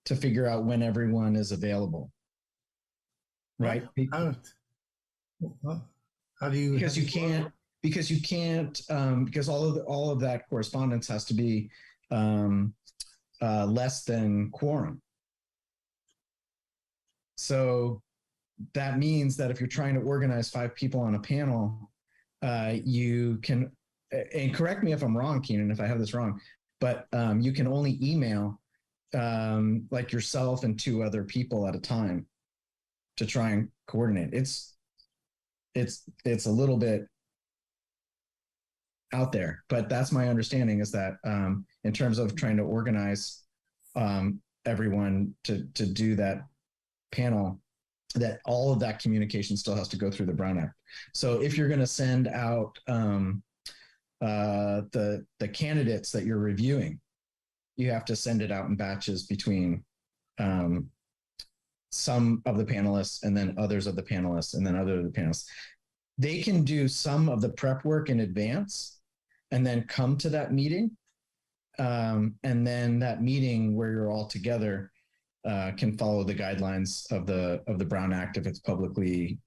to figure out when everyone is available. Right? How do you? Because all of that correspondence has to be less than quorum. So that means that if you're trying to organize 5 people on a panel, you can, and correct me if I'm wrong, Keenan, if I have this wrong, but you can only email like yourself and 2 other people at a time to try and coordinate. It's a little bit out there, but that's my understanding is that in terms of trying to organize everyone to do that panel, that all of that communication still has to go through the Brown Act. So if you're going to send out the candidates that you're reviewing, you have to send it out in batches between some of the panelists and then others of the panelists and then other of the panelists. They can do some of the prep work in advance and then come to that meeting. And then that meeting where you're all together can follow the guidelines of the Brown Act if it's publicly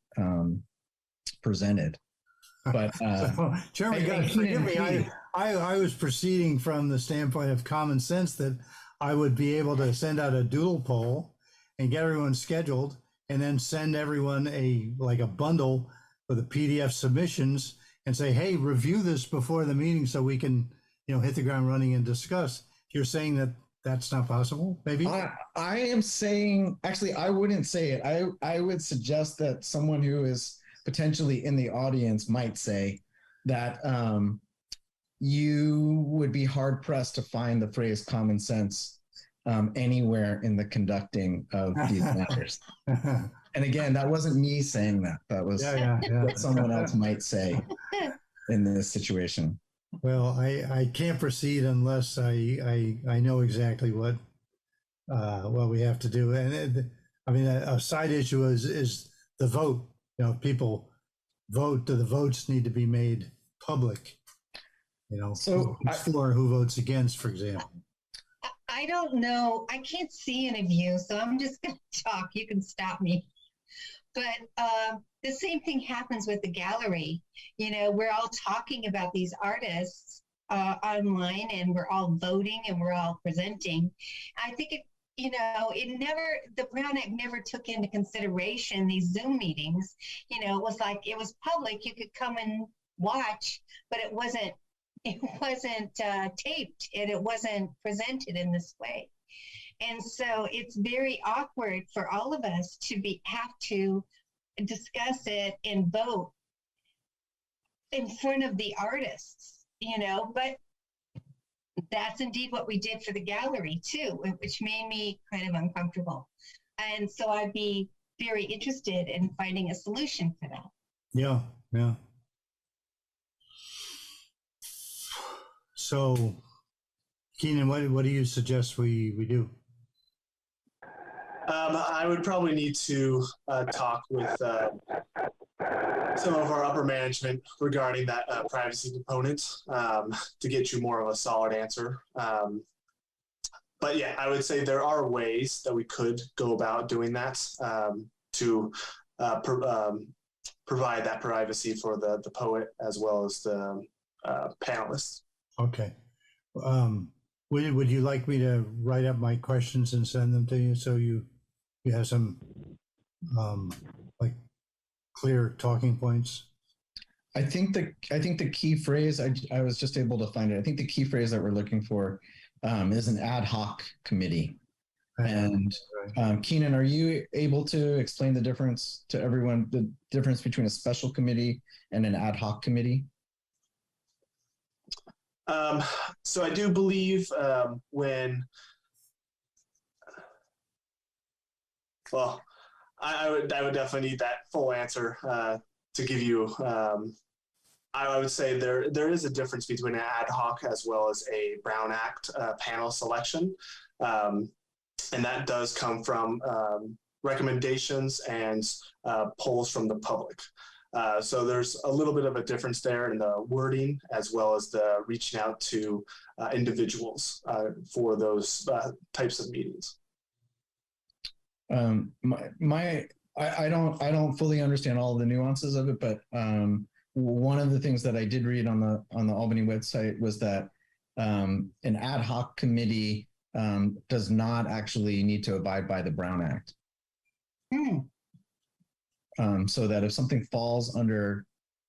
presented. But Chairman, forgive me. I was proceeding from the standpoint of common sense that I would be able to send out a doodle poll and get everyone scheduled, and then send everyone a bundle for the PDF submissions and say, hey, review this before the meeting so we can, hit the ground running and discuss. You're saying that that's not possible, maybe? I am saying, actually, I wouldn't say it. I would suggest that someone who is potentially in the audience might say that you would be hard pressed to find the phrase common sense anywhere in the conducting of these matters. And again, that wasn't me saying that. That was what someone else might say in this situation. Well, I can't proceed unless I know exactly what we have to do. And a side issue is the vote. People vote. The votes need to be made public. So who's for, who votes against, for example. I don't know. I can't see any of you, so I'm just going to talk. You can stop me. But the same thing happens with the gallery. We're all talking about these artists online, and we're all voting and we're all presenting. I think the Brown Act never took into consideration these Zoom meetings. It was like it was public. You could come and watch, but it wasn't taped and it wasn't presented in this way. And so it's very awkward for all of us to have to discuss it and vote in front of the artists, but that's indeed what we did for the gallery too, which made me kind of uncomfortable. And so I'd be very interested in finding a solution for that. Yeah. So, Keenan, what do you suggest we do? I would probably need to talk with some of our upper management regarding that privacy component to get you more of a solid answer. But yeah, I would say there are ways that we could go about doing that to provide that privacy for the poet as well as the panelists. Okay. Would you like me to write up my questions and send them to you so you have some clear talking points? I think the key phrase, I was just able to find it. I think the key phrase that we're looking for is an ad hoc committee. And Keenan, are you able to explain the difference to everyone, the difference between a special committee and an ad hoc committee? So I do believe I would definitely need that full answer to give you. I would say there is a difference between an ad hoc as well as a Brown Act panel selection, and that does come from recommendations and polls from the public. So there's a little bit of a difference there in the wording as well as the reaching out to individuals for those types of meetings. I don't fully understand all of the nuances of it, but one of the things that I did read on the Albany website was that an ad hoc committee does not actually need to abide by the Brown Act. So that if something falls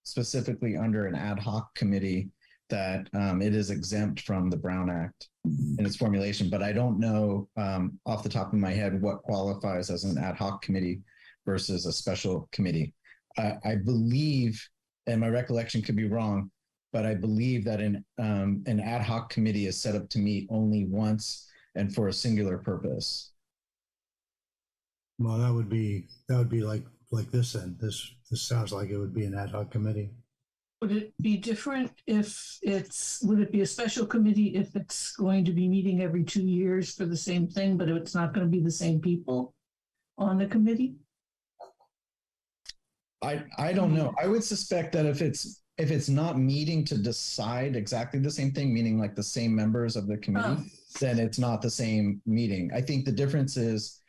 specifically under an ad hoc committee, that it is exempt from the Brown Act in its formulation. But I don't know off the top of my head what qualifies as an ad hoc committee versus a special committee. I believe, and my recollection could be wrong, but I believe that an ad hoc committee is set up to meet only once and for a singular purpose. Well, that would be like this then. This sounds like it would be an ad hoc committee. Would it be different would it be a special committee if it's going to be meeting every 2 years for the same thing, but it's not going to be the same people on the committee? I don't know. I would suspect that if it's not meeting to decide exactly the same thing, meaning like the same members of the committee, then it's not the same meeting. I think the difference is,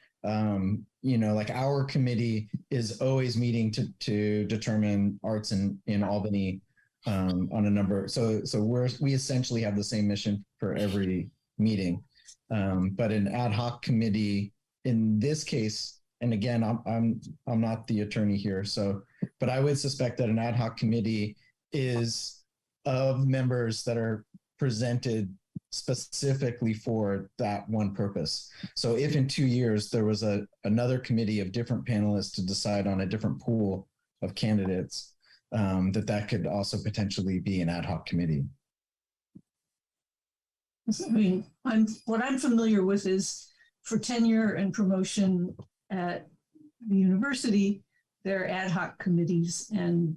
like our committee is always meeting to determine arts in Albany on a number. So we essentially have the same mission for every meeting. But an ad hoc committee in this case, and again, I'm not the attorney here, so But I would suspect that an ad hoc committee is of members that are presented specifically for that one purpose. So if in 2 years there was another committee of different panelists to decide on a different pool of candidates, that could also potentially be an ad hoc committee. I mean, what I'm familiar with is for tenure and promotion at the university, there are ad hoc committees, and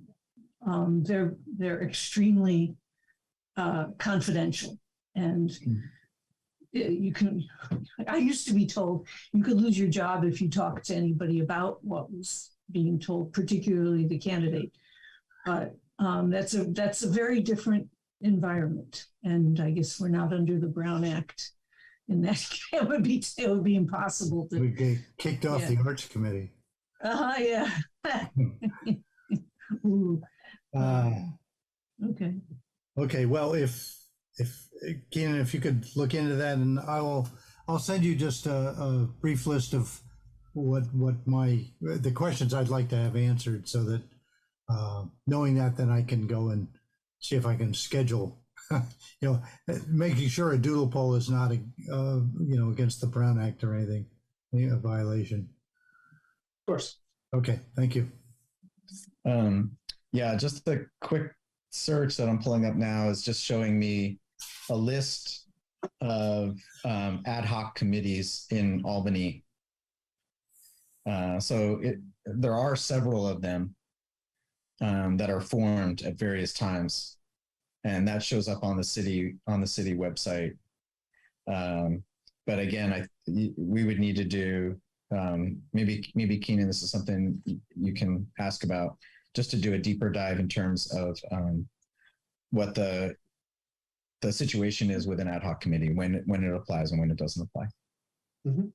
they're extremely confidential. And you can, I used to be told you could lose your job if you talk to anybody about what was being told, particularly the candidate. But that's a very different environment, and I guess we're not under the Brown Act. In that, it would be impossible to. We get kicked off the Arts Committee. Yeah. Ooh. Okay. Okay. Well, if Keenan, if you could look into that, and I'll send you just a brief list of what the questions I'd like to have answered, so that knowing that, then I can go and see if I can schedule, making sure a doodle poll is not, against the Brown Act or anything, a violation. Of course. Okay, thank you. Yeah, just the quick search that I'm pulling up now is just showing me a list of ad hoc committees in Albany. So there are several of them that are formed at various times, and that shows up on the city website. But again, we would need to do maybe Keenan, this is something you can ask about, just to do a deeper dive in terms of what the situation is with an ad hoc committee, when it applies and when it doesn't apply. Mm-hmm.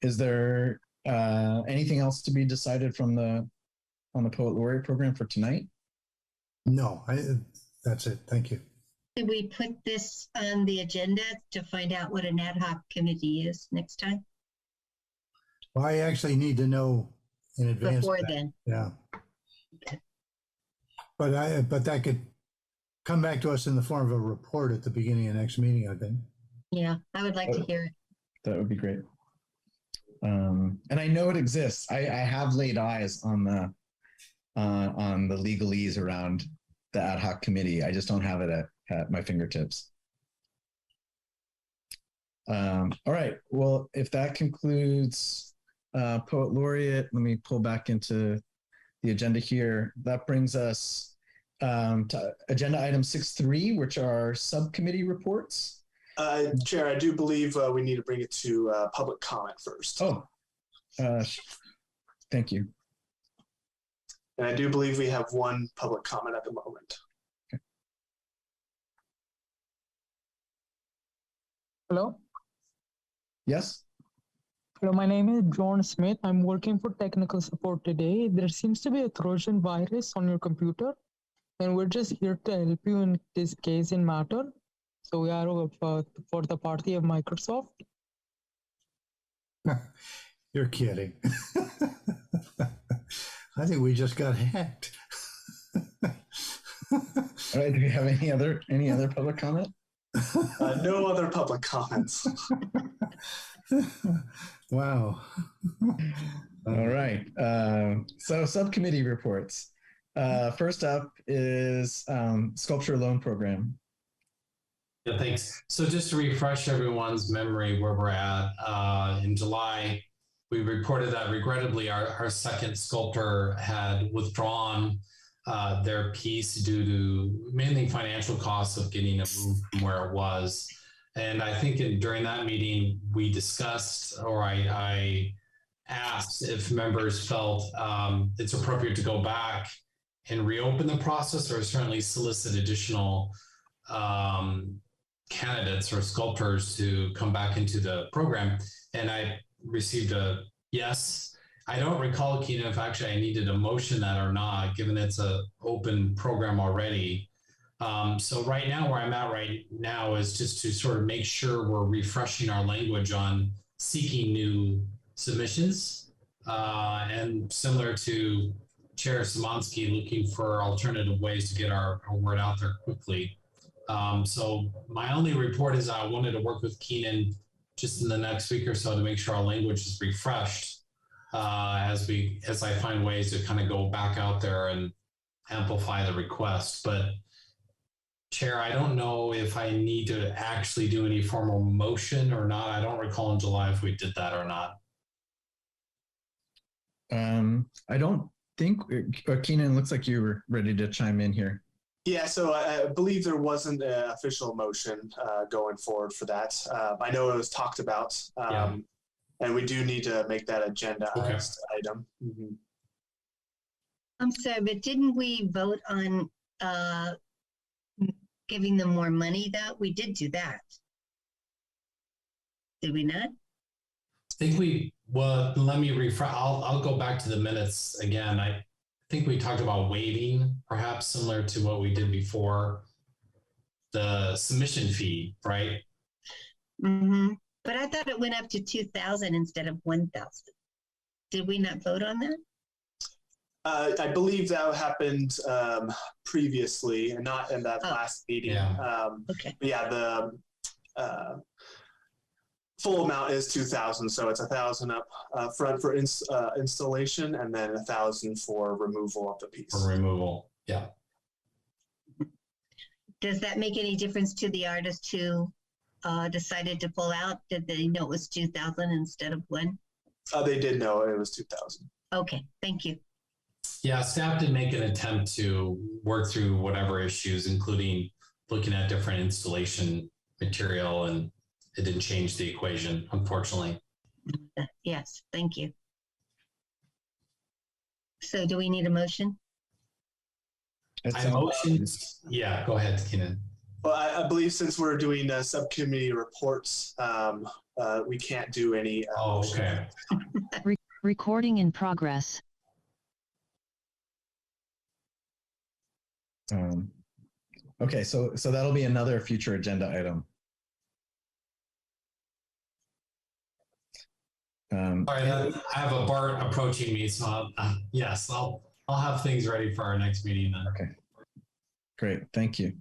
Is there anything else to be decided on the Poet Laureate program for tonight? No, that's it. Thank you. Did we put this on the agenda to find out what an ad hoc committee is next time? Well, I actually need to know in advance. Before then. Yeah. Okay. But that could come back to us in the form of a report at the beginning of next meeting, I think. Yeah, I would like to hear it. That would be great. And I know it exists. I have laid eyes on the legalese around the ad hoc committee. I just don't have it at my fingertips. All right. Well, if that concludes Poet Laureate, let me pull back into the agenda here. That brings us to agenda item 6.3, which are subcommittee reports. Chair, I do believe we need to bring it to public comment first. Oh, thank you. And I do believe we have one public comment at the moment. Okay. Hello? Yes? Hello, my name is John Smith. I'm working for technical support today. There seems to be a Trojan virus on your computer, and we're just here to help you in this case in matter. So we are for the party of Microsoft. You're kidding. I think we just got hacked. All right. Do we have any other public comment? No other public comments. Wow. All right. So subcommittee reports. First up is Sculpture Loan Program. Yeah, thanks. So just to refresh everyone's memory where we're at, in July, we reported that regrettably our second sculptor had withdrawn their piece due to mainly financial costs of getting it moved from where it was. And I think during that meeting, we discussed, or I asked if members felt it's appropriate to go back and reopen the process, or certainly solicit additional candidates or sculptors to come back into the program. And I received a yes. I don't recall, Keenan, if actually I needed to motion that or not, given it's an open program already. So right now, where I'm at right now is just to sort of make sure we're refreshing our language on seeking new submissions, and similar to Chair Szymanski, looking for alternative ways to get our word out there quickly. So my only report is I wanted to work with Keenan just in the next week or so to make sure our language is refreshed, as I find ways to kind of go back out there and amplify the request. But Chair, I don't know if I need to actually do any formal motion or not. I don't recall in July if we did that or not. I don't think, Keenan, looks like you were ready to chime in here. Yeah, so I believe there wasn't an official motion going forward for that. I know it was talked about, and we do need to make that agenda item. Mm-hmm. I'm sorry, but didn't we vote on giving them more money though? We did do that. Did we not? I think let me refresh. I'll go back to the minutes again. I think we talked about waiving, perhaps similar to what we did before, the submission fee, right? Mm-hmm. But I thought it went up to 2,000 instead of 1,000. Did we not vote on that? I believe that happened previously, and not in that last meeting. Yeah. Okay. Yeah, the full amount is 2,000, so it's 1,000 up front for installation, and then 1,000 for removal of the piece. For removal, yeah. Does that make any difference to the artist who decided to pull out? Did they know it was 2,000 instead of 1? They did know it was 2,000. Okay, thank you. Yeah, staff did make an attempt to work through whatever issues, including looking at different installation material, and it didn't change the equation, unfortunately. Yes, thank you. So do we need a motion? I motioned. Yeah, go ahead, Keenan. Well, I believe since we're doing subcommittee reports, we can't do any. Okay. Recording in progress. Okay, so that'll be another future agenda item. Sorry, I have a BART approaching me, so yes, I'll have things ready for our next meeting then. Okay, great, thank you.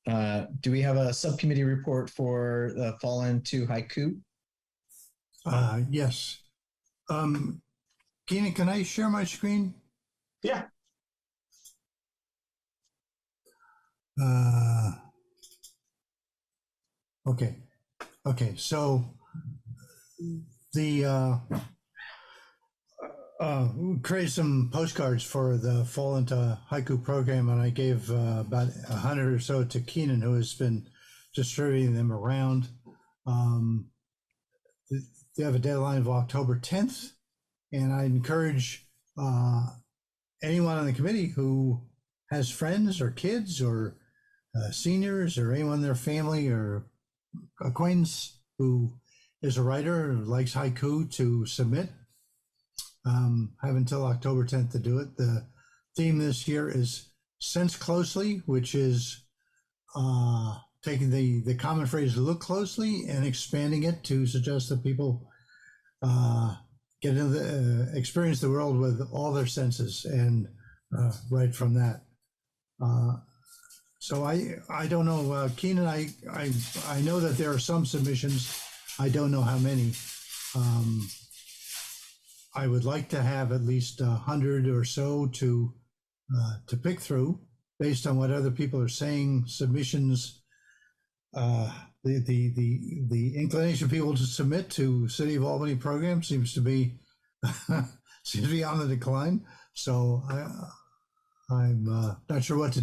Do we have a subcommittee report for the Fallen to Haiku? Yes. Keenan, can I share my screen? Yeah. Okay. So the created some postcards for the Fall into Haiku program, and I gave about 100 or so to Keenan, who has been distributing them around. They have a deadline of October 10th, and I encourage anyone on the committee who has friends or kids or seniors or anyone in their family or acquaintance who is a writer or likes haiku to submit. Have until October 10th to do it. The theme this year is sense closely, which is taking the common phrase look closely and expanding it to suggest that people get into experience the world with all their senses and write from that. So I don't know, Keenan, I know that there are some submissions. I don't know how many. I would like to have at least 100 or so to pick through based on what other people are saying. Submissions, the inclination of people to submit to City of Albany program seems to be on the decline. So I'm not sure what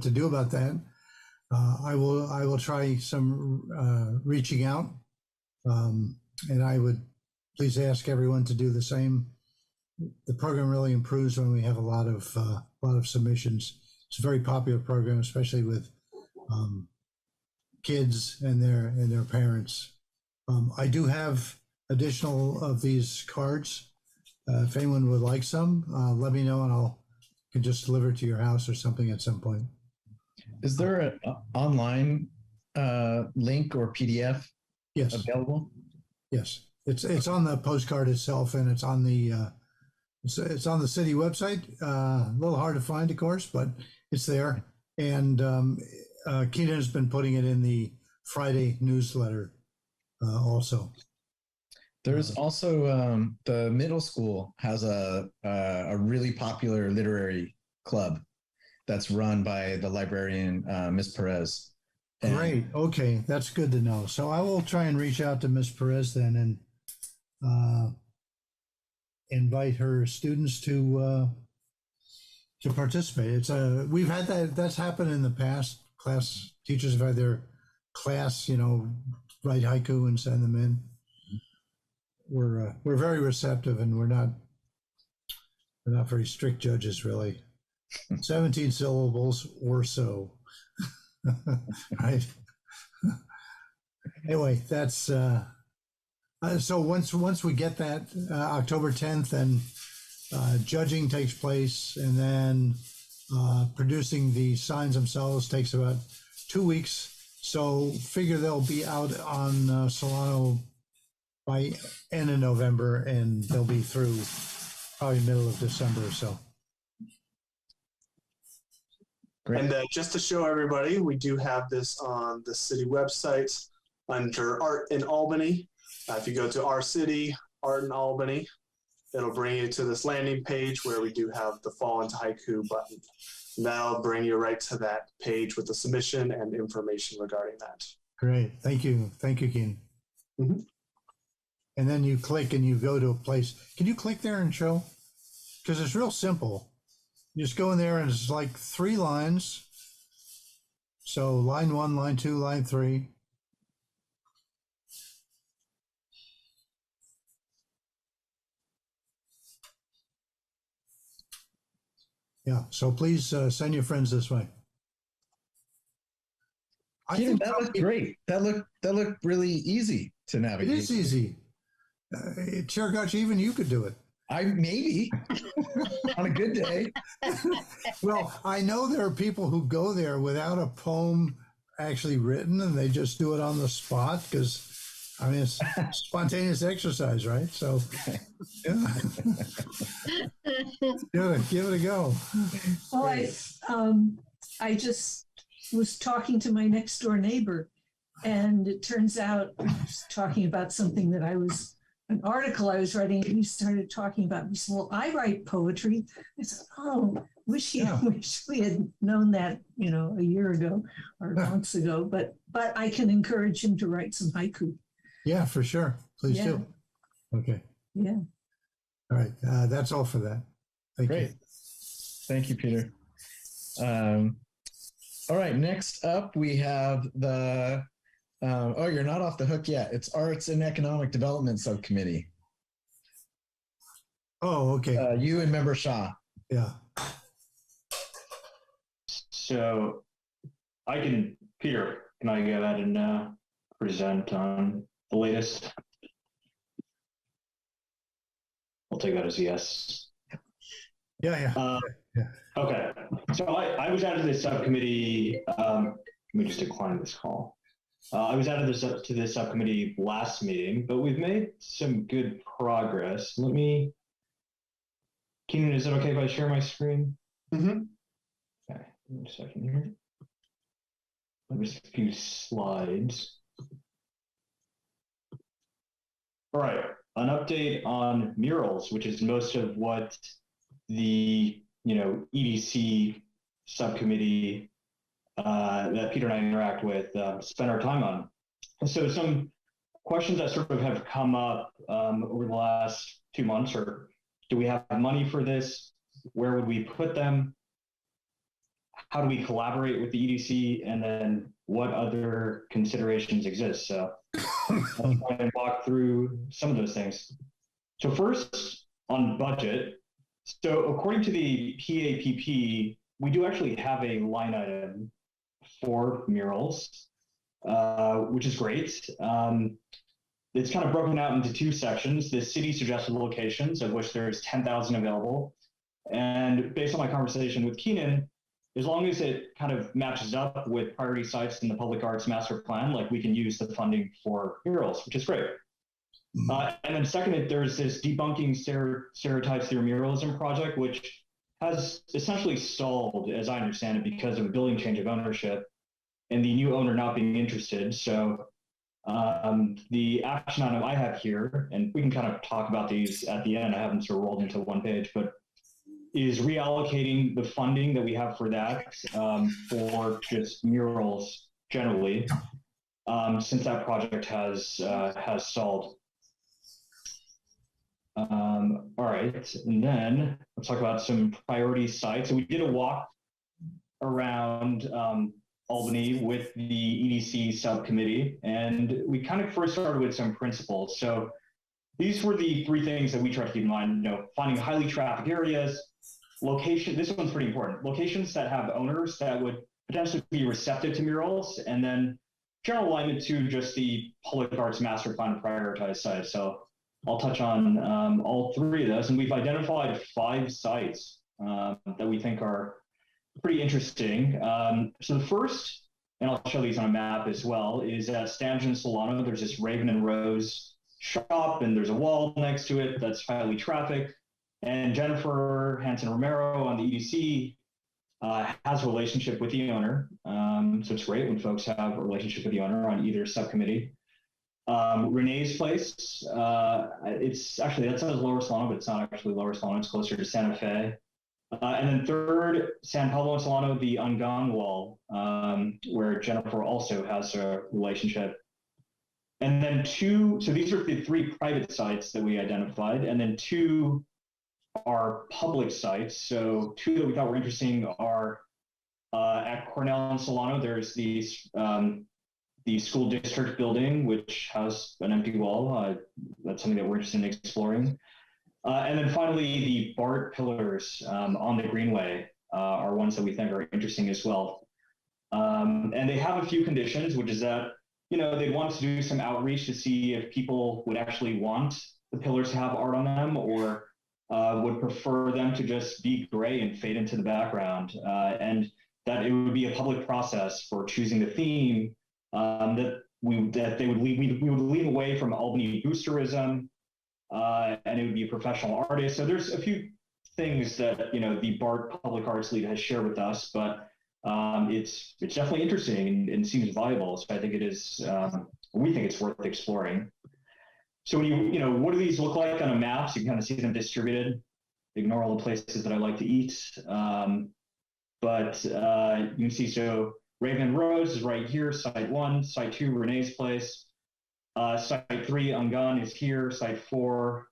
to do about that. I will try some reaching out, and I would please ask everyone to do the same. The program really improves when we have a lot of submissions. It's a very popular program, especially with kids and their parents. I do have additional of these cards. If anyone would like some, let me know, and I can just deliver it to your house or something at some point. Is there an online link or PDF Yes. available? Yes. It's on the postcard itself, and it's on the city website. A little hard to find, of course, but it's there. And Keenan has been putting it in the Friday newsletter also. There's also the middle school has a really popular literary club that's run by the librarian, Miss Perez. And Great. Okay, that's good to know. So I will try and reach out to Miss Perez then and invite her students to participate. It's we've had that's happened in the past. Class teachers have had their class, write haiku and send them in. We're very receptive, and we're not very strict judges, really. 17 syllables or so. Right. Anyway, that's so once we get that October 10th, and judging takes place, and then producing the signs themselves takes about 2 weeks. So figure they'll be out on Solano by end of November, and they'll be through probably middle of December or so. Great. And just to show everybody, we do have this on the city website under Art in Albany. If you go to our city, Art in Albany, it'll bring you to this landing page where we do have the Fall into Haiku button. And that'll bring you right to that page with the submission and information regarding that. Great. Thank you, Keen. Mm-hmm. And then you click and you go to a place. Can you click there and show? Because it's real simple. You just go in there and it's like 3 lines. So line 1, line 2, line 3. Yeah, so please send your friends this way. Keenan, that looked great. That looked really easy to navigate. It is easy. Chair Gotch, even you could do it. Maybe on a good day. Well, I know there are people who go there without a poem actually written, and they just do it on the spot because, I mean, it's spontaneous exercise, right? So, yeah. Give it a go. Well, I just was talking to my next door neighbor, and it turns out I was talking about something that an article I was writing, and he started talking about, he said, well, I write poetry. I said, oh, wish we had known that, a year ago or months ago, but I can encourage him to write some haiku. Yeah, for sure. Please do. Okay. Yeah. All right. That's all for that. Thank you. Thank you, Peter. All right. Next up, we have the you're not off the hook yet. It's Arts and Economic Development Subcommittee. Oh, okay. You and Member Shah. Yeah. So Peter, can I go ahead and present on the latest? I'll take that as a yes. Yeah. Okay. So I was added to this subcommittee. Let me just decline this call. I was added to this subcommittee last meeting, but we've made some good progress. Keenan, is it okay if I share my screen? Mm-hmm. Okay, give me a second here. Just a few slides. All right, an update on murals, which is most of what the EDC subcommittee that Peter and I interact with spend our time on. So some questions that sort of have come up over the last 2 months are, do we have money for this? Where would we put them? How do we collaborate with the EDC? And then what other considerations exist? So I'll try and walk through some of those things. So first, on budget. So according to the PAPP, we do actually have a line item for murals, which is great. It's kind of broken out into 2 sections: the city suggested locations, of which there's 10,000 available. And based on my conversation with Keenan, as long as it kind of matches up with priority sites in the public arts master plan, like we can use the funding for murals, which is great. And then second, there's this Debunking Stereotypes through Muralism project, which has essentially stalled, as I understand it, because of a building change of ownership and the new owner not being interested. So the action item I have here, and we can kind of talk about these at the end, I have them sort of rolled into one page, but is reallocating the funding that we have for that for just murals generally, since that project has stalled. All right, and then let's talk about some priority sites. So we did a walk around Albany with the EDC subcommittee, and we kind of first started with some principles. So these were the three things that we tried to keep in mind, finding highly trafficked areas, location, this one's pretty important, locations that have owners that would potentially be receptive to murals, and then general alignment to just the public arts master plan prioritized sites. So I'll touch on all three of those, and we've identified 5 sites that we think are pretty interesting. So the first, and I'll show these on a map as well, is at Stanton Solano. There's this Raven and Rose shop, and there's a wall next to it that's highly trafficked. And Jennifer Hanson Romero on the EDC has a relationship with the owner. So it's great when folks have a relationship with the owner on either subcommittee. Renee's place, it's actually, that says Lower Solano, but it's not actually Lower Solano, it's closer to Santa Fe. And then third, San Pablo and Solano, the Ungan Wall, where Jennifer also has a relationship. And then 2, so these are the 3 private sites that we identified, and then 2 are public sites. So 2 that we thought were interesting are at Cornell and Solano, there's these the school district building, which has an empty wall. That's something that we're interested in exploring. And then finally, the BART pillars on the Greenway are ones that we think are interesting as well. And they have a few conditions, which is that, they want to do some outreach to see if people would actually want the pillars to have art on them, or would prefer them to just be gray and fade into the background. And that it would be a public process for choosing the theme, that we would lean away from Albany boosterism, and it would be a professional artist. So there's a few things that the BART Public Arts Lead has shared with us, but it's definitely interesting and seems viable. So I think it is. We think it's worth exploring. So when what do these look like on a map? So you can kind of see them distributed. Ignore all the places that I like to eat, but you can see so. Raven Rose is right here, site 1, site 2, Renee's place. Site 3, Ungan is here, site 4,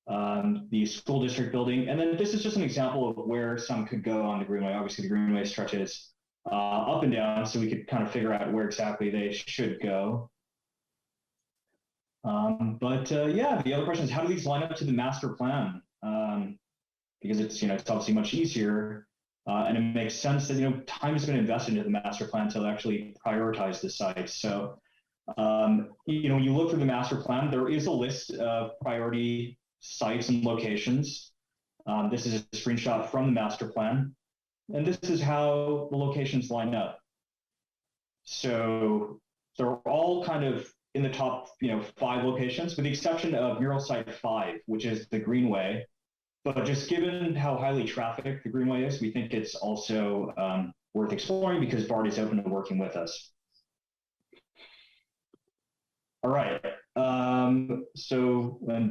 the school district building. And then this is just an example of where some could go on the Greenway. Obviously the Greenway stretches up and down, so we could kind of figure out where exactly they should go. Yeah, the other question is, how do these line up to the master plan? Because it's obviously much easier. And it makes sense that time has been invested into the master plan to actually prioritize the sites. So when you look through the master plan, there is a list of priority sites and locations. This is a screenshot from the master plan, and this is how the locations line up. So they're all kind of in the top 5 locations, with the exception of mural site 5, which is the Greenway. But just given how highly trafficked the Greenway is, we think it's also worth exploring because BART is open to working with us. All right. And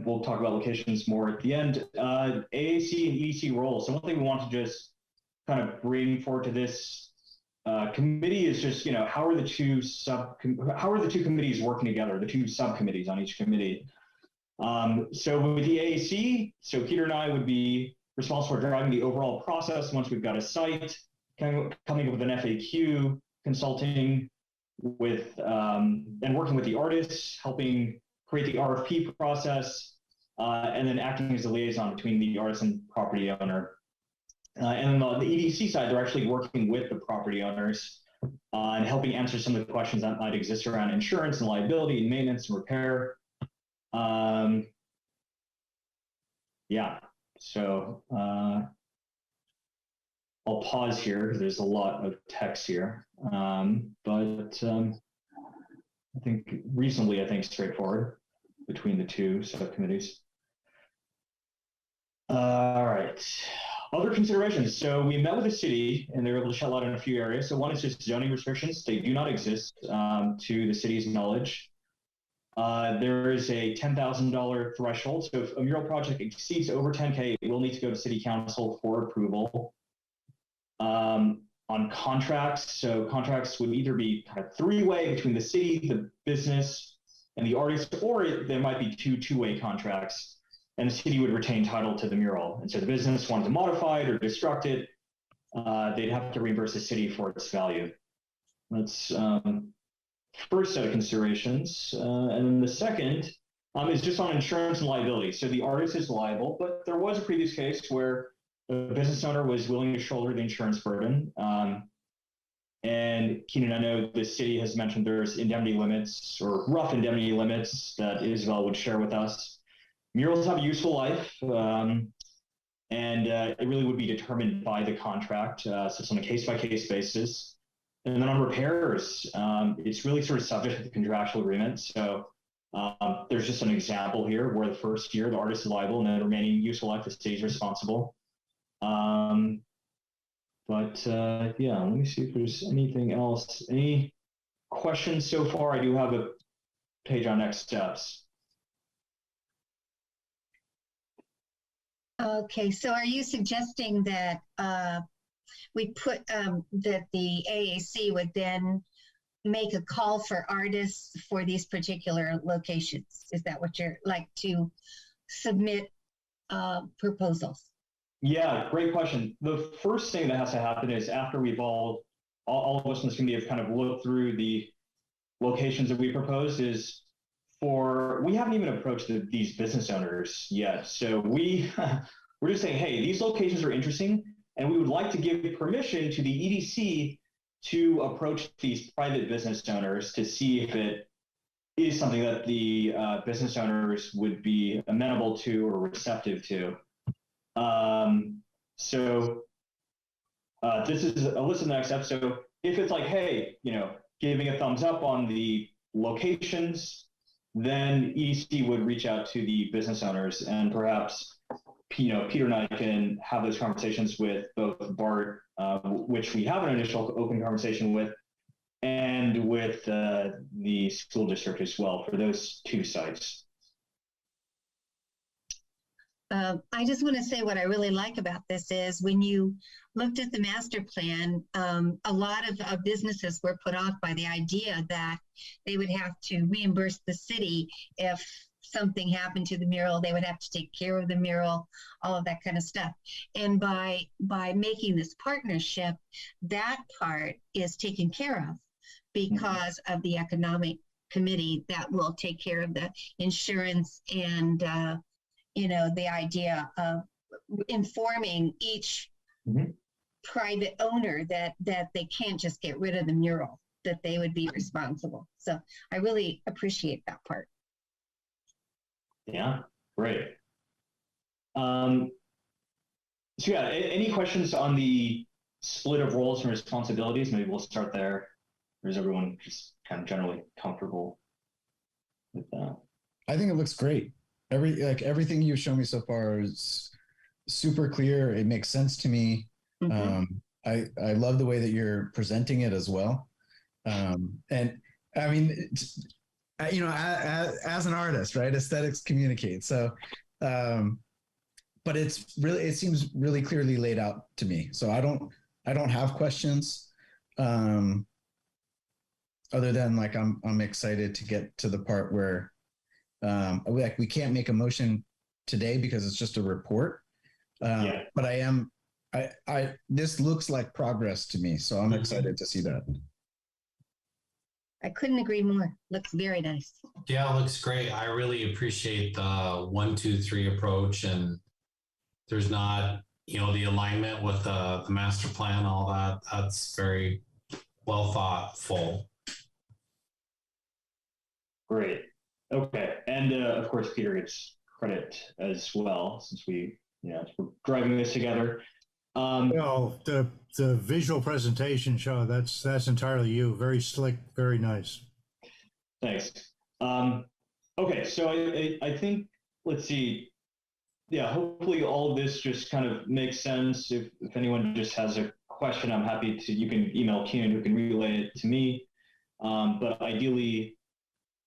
we'll talk about locations more at the end. AAC and EDC roles. So one thing we want to just kind of bring forward to this committee is just, how are the two committees working together, the 2 subcommittees on each committee? So with the AAC, so Peter and I would be responsible for driving the overall process once we've got a site, coming up with an FAQ, consulting with, and working with the artists, helping create the RFP process, and then acting as a liaison between the artist and property owner. And then on the EDC side, they're actually working with the property owners and helping answer some of the questions that might exist around insurance and liability and maintenance and repair. Yeah, so I'll pause here because there's a lot of text here, but I think reasonably, straightforward between the two subcommittees. All right. Other considerations. So we met with the city and they were able to shed light on a few areas. So one is just zoning restrictions. They do not exist to the city's knowledge. There is a $10,000 threshold. So if a mural project exceeds over 10K, it will need to go to city council for approval. On contracts, so contracts would either be kind of three-way between the city, the business, and the artist, or there might be two-way contracts, and the city would retain title to the mural. And so the business wanted to modify it or destruct it, they'd have to reimburse the city for its value. That's first set of considerations. And then the second is just on insurance and liability. So the artist is liable, but there was a previous case where the business owner was willing to shoulder the insurance burden. And Keenan, I know the city has mentioned there's indemnity limits or rough indemnity limits that Isabel would share with us. Murals have a useful life, and it really would be determined by the contract. So it's on a case-by-case basis. And then on repairs, it's really sort of subject to the contractual agreement. So there's just an example here where the first year the artist is liable and then the remaining useful life the city is responsible. Yeah, let me see if there's anything else. Any questions so far? I do have a page on next steps. Okay, so are you suggesting that we put that the AAC would then make a call for artists for these particular locations? Is that what you're like to submit proposals? Yeah, great question. The first thing that has to happen is after we've all of us in this committee have kind of looked through the locations that we proposed is we haven't even approached these business owners yet. So we're just saying, hey, these locations are interesting and we would like to give permission to the EDC to approach these private business owners to see if it is something that the business owners would be amenable to or receptive to. This is a list of the next step. So if it's like, hey, giving a thumbs up on the locations, then EDC would reach out to the business owners and perhaps, Peter and I can have those conversations with both BART, which we have an initial open conversation with, and with the school district as well for those two sites. I just want to say what I really like about this is when you looked at the master plan, a lot of businesses were put off by the idea that they would have to reimburse the city if something happened to the mural. They would have to take care of the mural, all of that kind of stuff. And by making this partnership, that part is taken care of because of the economic committee that will take care of the insurance and the idea of informing each private owner that they can't just get rid of the mural, that they would be responsible. So I really appreciate that part. Yeah, great. So yeah, any questions on the split of roles and responsibilities? Maybe we'll start there. Or is everyone just kind of generally comfortable with that? I think it looks great. Everything you've shown me so far is super clear. It makes sense to me. I love the way that you're presenting it as well. And I mean, as an artist, right? Aesthetics communicate. So, but it seems really clearly laid out to me. So I don't have questions. Other than I'm excited to get to the part where we can't make a motion today because it's just a report. But this looks like progress to me. So I'm excited to see that. I couldn't agree more. Looks very nice. Yeah, it looks great. I really appreciate the 1, 2, 3 approach, and there's not, the alignment with the master plan, all that. That's very well thoughtful. Great. Okay. And of course, Peter gets credit as well, since we're driving this together. Well, the visual presentation show, that's entirely you. Very slick, very nice. Thanks. Okay, so I think, let's see. Yeah, hopefully all of this just kind of makes sense. If anyone just has a question, I'm happy to, you can email Keenan, who can relay it to me. But ideally,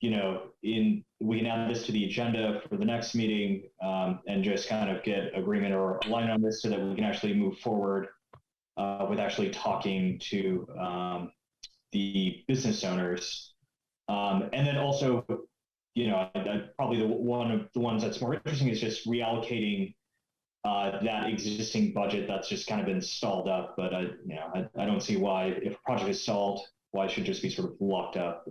we can add this to the agenda for the next meeting, and just kind of get agreement or align on this so that we can actually move forward with actually talking to the business owners. And then also, probably one of the ones that's more interesting is just reallocating that existing budget that's just kind of been stalled up. But I don't see why, if a project is stalled, why it should just be sort of locked up.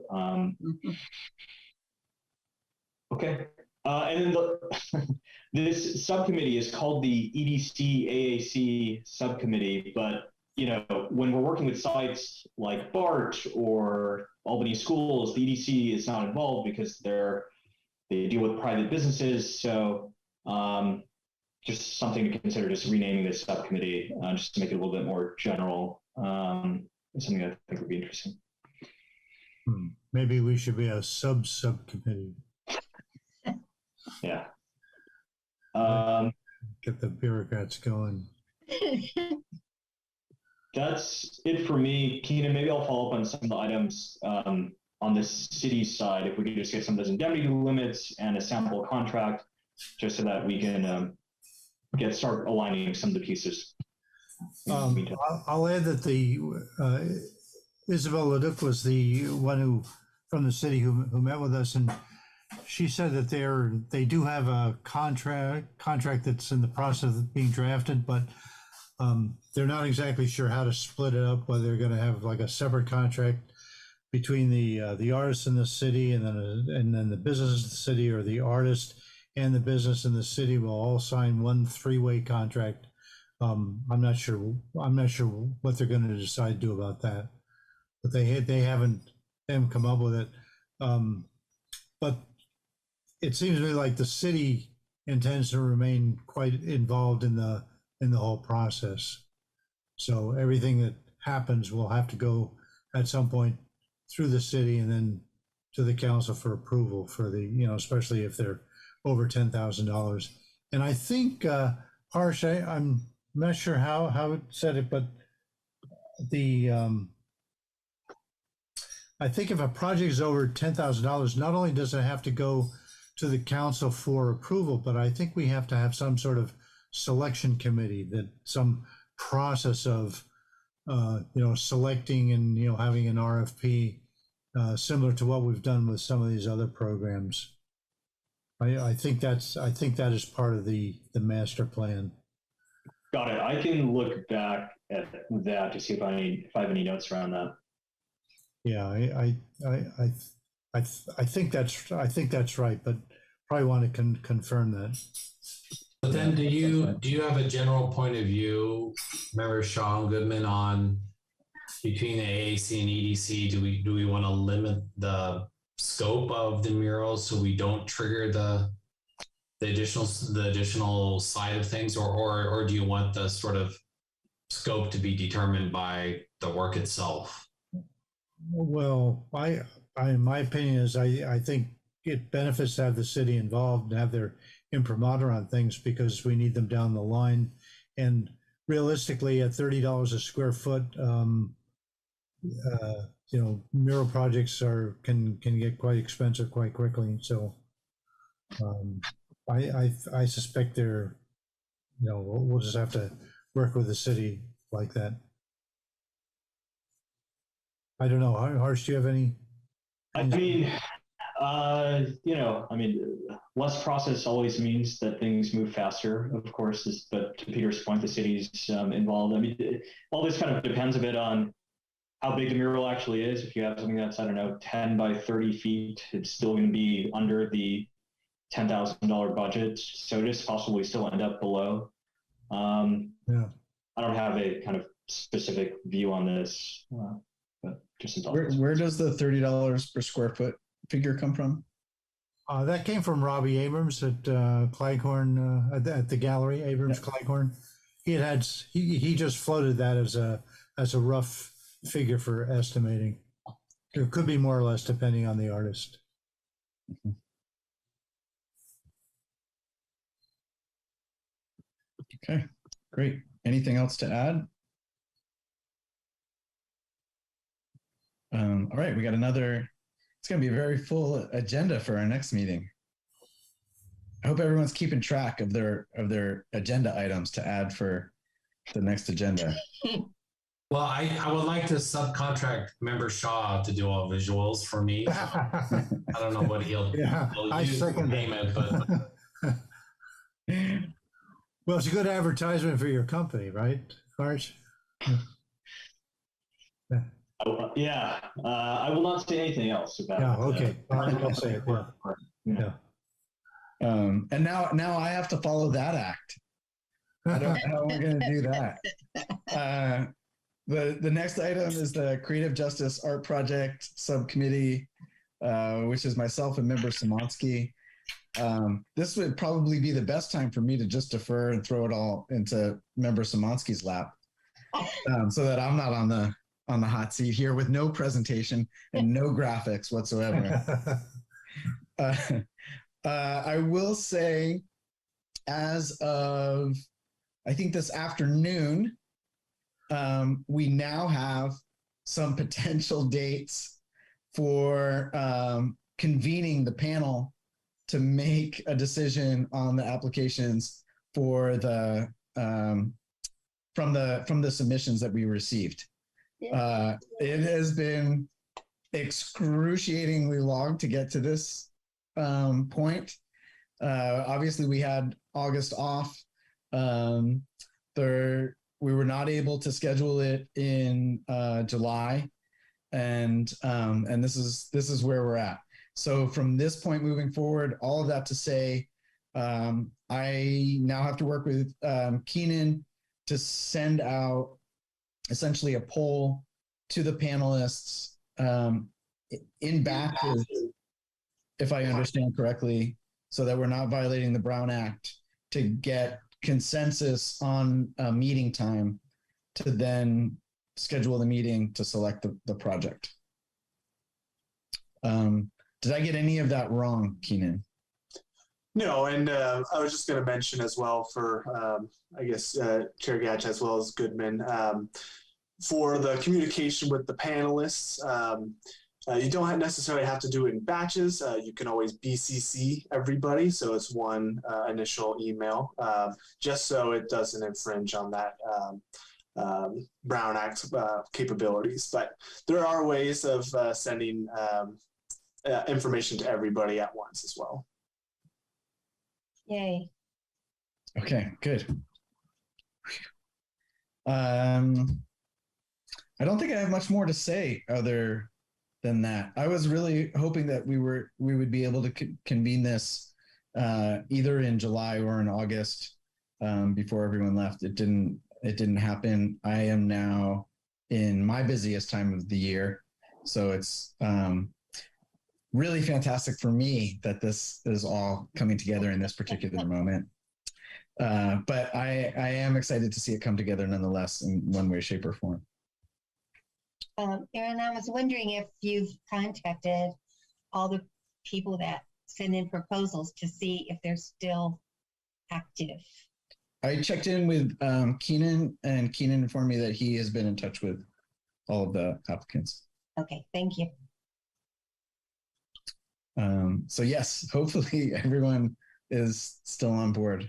Okay. And then this subcommittee is called the EDC AAC subcommittee, but when we're working with sites like BART or Albany schools, the EDC is not involved because they deal with private businesses. So just something to consider, just renaming this subcommittee, just to make it a little bit more general. Something I think would be interesting. Maybe we should be a subcommittee. Yeah. Get the bureaucrats going. That's it for me. Keenan, maybe I'll follow up on some of the items on the city side. If we could just get some of those indemnity limits and a sample contract, just so that we can start aligning some of the pieces. I'll add that the Isabel Leduc was the one from the city who met with us, and she said that they do have a contract that's in the process of being drafted, but they're not exactly sure how to split it up, whether they're going to have like a separate contract between the artist in the city and then the business in the city, or the artist and the business in the city will all sign one three-way contract. I'm not sure what they're going to decide to do about that, but they haven't come up with it. But it seems to me like the city intends to remain quite involved in the whole process. So everything that happens will have to go at some point through the city and then to the council for approval for the, especially if they're over $10,000. And I think, Harsh, I'm not sure how it said it, but I think if a project is over $10,000, not only does it have to go to the council for approval, but I think we have to have some sort of selection committee, that some process of selecting and having an RFP similar to what we've done with some of these other programs. I think that is part of the master plan. Got it. I can look back at that to see if I have any notes around that. Yeah, I think that's right, but probably want to confirm that. But then, do you have a general point of view, Member Sean Goodman, on between the AAC and EDC? Do we want to limit the scope of the murals so we don't trigger the additional side of things, or do you want the sort of scope to be determined by the work itself? Well, my opinion is I think it benefits to have the city involved and have their imprimatur on things, because we need them down the line. And realistically, at $30 a square foot, mural projects can get quite expensive quite quickly. So I suspect we'll just have to work with the city like that. I don't know. Harsh, do you have any? Less process always means that things move faster, of course, but to Peter's point, the city's involved. All this kind of depends a bit on how big the mural actually is. If you have something that's, 10 by 30 feet, it's still going to be under the $10,000 budget. So it is possibly still end up below. Yeah. I don't have a kind of specific view on this, but just some thoughts. Where does the $30 per square foot figure come from? That came from Robbie Abrams at Cleghorn, at the gallery, Abrams Cleghorn. he just floated that as a rough figure for estimating. It could be more or less depending on the artist. Okay, great. Anything else to add? All right, we got another, it's going to be a very full agenda for our next meeting. I hope everyone's keeping track of their agenda items to add for the next agenda. Well, I would like to subcontract Member Shaw to do all visuals for me. I don't know what he'll use for payment, but well, it's a good advertisement for your company, right, Karsh? Yeah, I will not say anything else about. Yeah, okay. I'll say it. Yeah. And now I have to follow that act. I don't know how we're going to do that. The next item is the Creative Justice Art Project Subcommittee, which is myself and Member Szymanski. This would probably be the best time for me to just defer and throw it all into Member Szymanski's lap, so that I'm not on the hot seat here with no presentation and no graphics whatsoever. I will say, as of, I think this afternoon, we now have some potential dates for convening the panel to make a decision on the applications for the from the submissions that we received. It has been excruciatingly long to get to this point. Obviously, we had August off. We were not able to schedule it in July, and this is where we're at. So from this point moving forward, all of that to say, I now have to work with Keenan to send out essentially a poll to the panelists in batches, if I understand correctly, so that we're not violating the Brown Act, to get consensus on a meeting time to then schedule the meeting to select the project. Did I get any of that wrong, Keenan? No, and I was just going to mention as well for, I guess, Chair Gatch as well as Goodman, for the communication with the panelists, you don't necessarily have to do it in batches. You can always BCC everybody, so it's one initial email, just so it doesn't infringe on that Brown Act capabilities. But there are ways of sending information to everybody at once as well. Yay. Okay, good. I don't think I have much more to say other than that. I was really hoping that we would be able to convene this either in July or in August before everyone left. It didn't happen. I am now in my busiest time of the year, so it's really fantastic for me that this is all coming together in this particular moment. But I am excited to see it come together nonetheless in one way, shape, or form. Aaron, I was wondering if you've contacted all the people that send in proposals to see if they're still active. I checked in with Keenan, and Keenan informed me that he has been in touch with all of the applicants. Okay, thank you. So yes, hopefully everyone is still on board.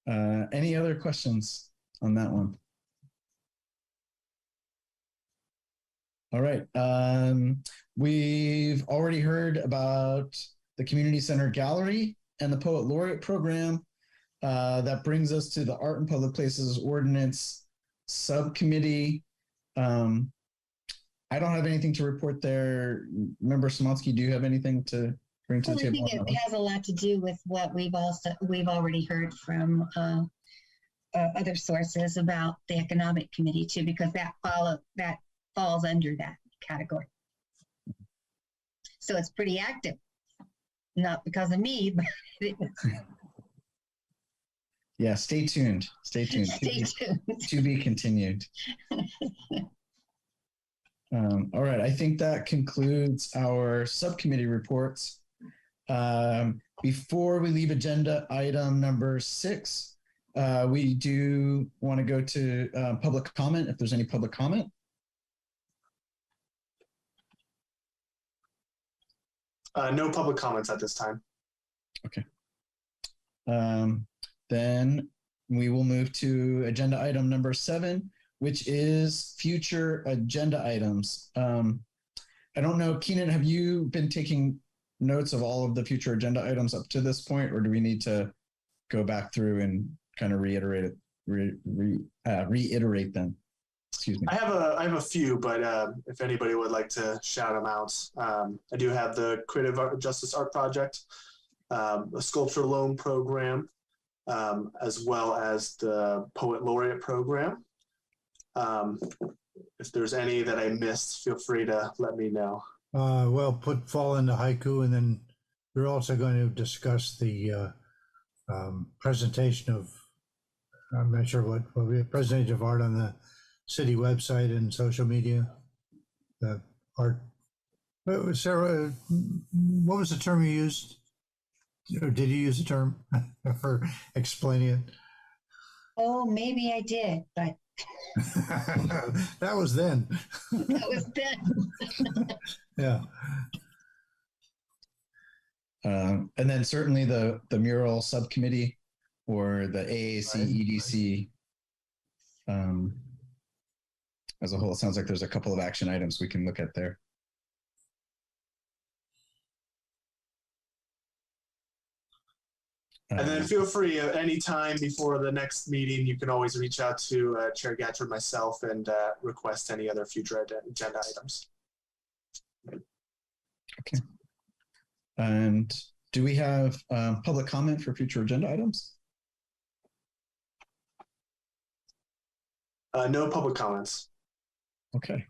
Any other questions on that one? All right. We've already heard about the Community Center Gallery and the Poet Laureate program. That brings us to the Art and Public Places Ordinance Subcommittee. I don't have anything to report there. Member Szymanski, do you have anything to bring to the table? I think it has a lot to do with what we've already heard from other sources about the Economic Committee too, because that falls under that category. So it's pretty active, not because of me, but it is. Yeah, stay tuned. Stay tuned. Stay tuned. To be continued. All right, I think that concludes our subcommittee reports. Before we leave agenda item number 6, we do want to go to public comment, if there's any public comment. No public comments at this time. Okay. Then we will move to agenda item number 7, which is future agenda items. I don't know, Keenan, have you been taking notes of all of the future agenda items up to this point, or do we need to go back through and kind of reiterate them? Excuse me. I have a few, but if anybody would like to shout them out, I do have the Creative Justice Art Project, a Sculpture Loan Program, as well as the Poet Laureate Program. If there's any that I missed, feel free to let me know. Well, put fall into haiku, and then we're also going to discuss the presentation of, I'm not sure what will be a presentation of art on the city website and social media. The art. Sarah, what was the term you used? Or did you use the term for explaining it? Oh, maybe I did, but that was then. that was then. Yeah. And then certainly the mural subcommittee or the AAC EDC as a whole. It sounds like there's a couple of action items we can look at there. And then feel free at any time before the next meeting, you can always reach out to Chair Gatcher, myself, and request any other future agenda items. Okay. And do we have public comment for future agenda items? No public comments. Okay.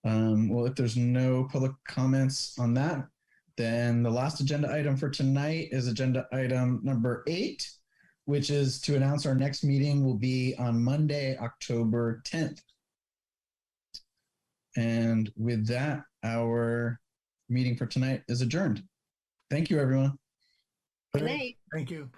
Well, if there's no public comments on that, then the last agenda item for tonight is agenda item number 8, which is to announce our next meeting will be on Monday, October 10th. And with that, our meeting for tonight is adjourned. Thank you, everyone. Good night. Thank you.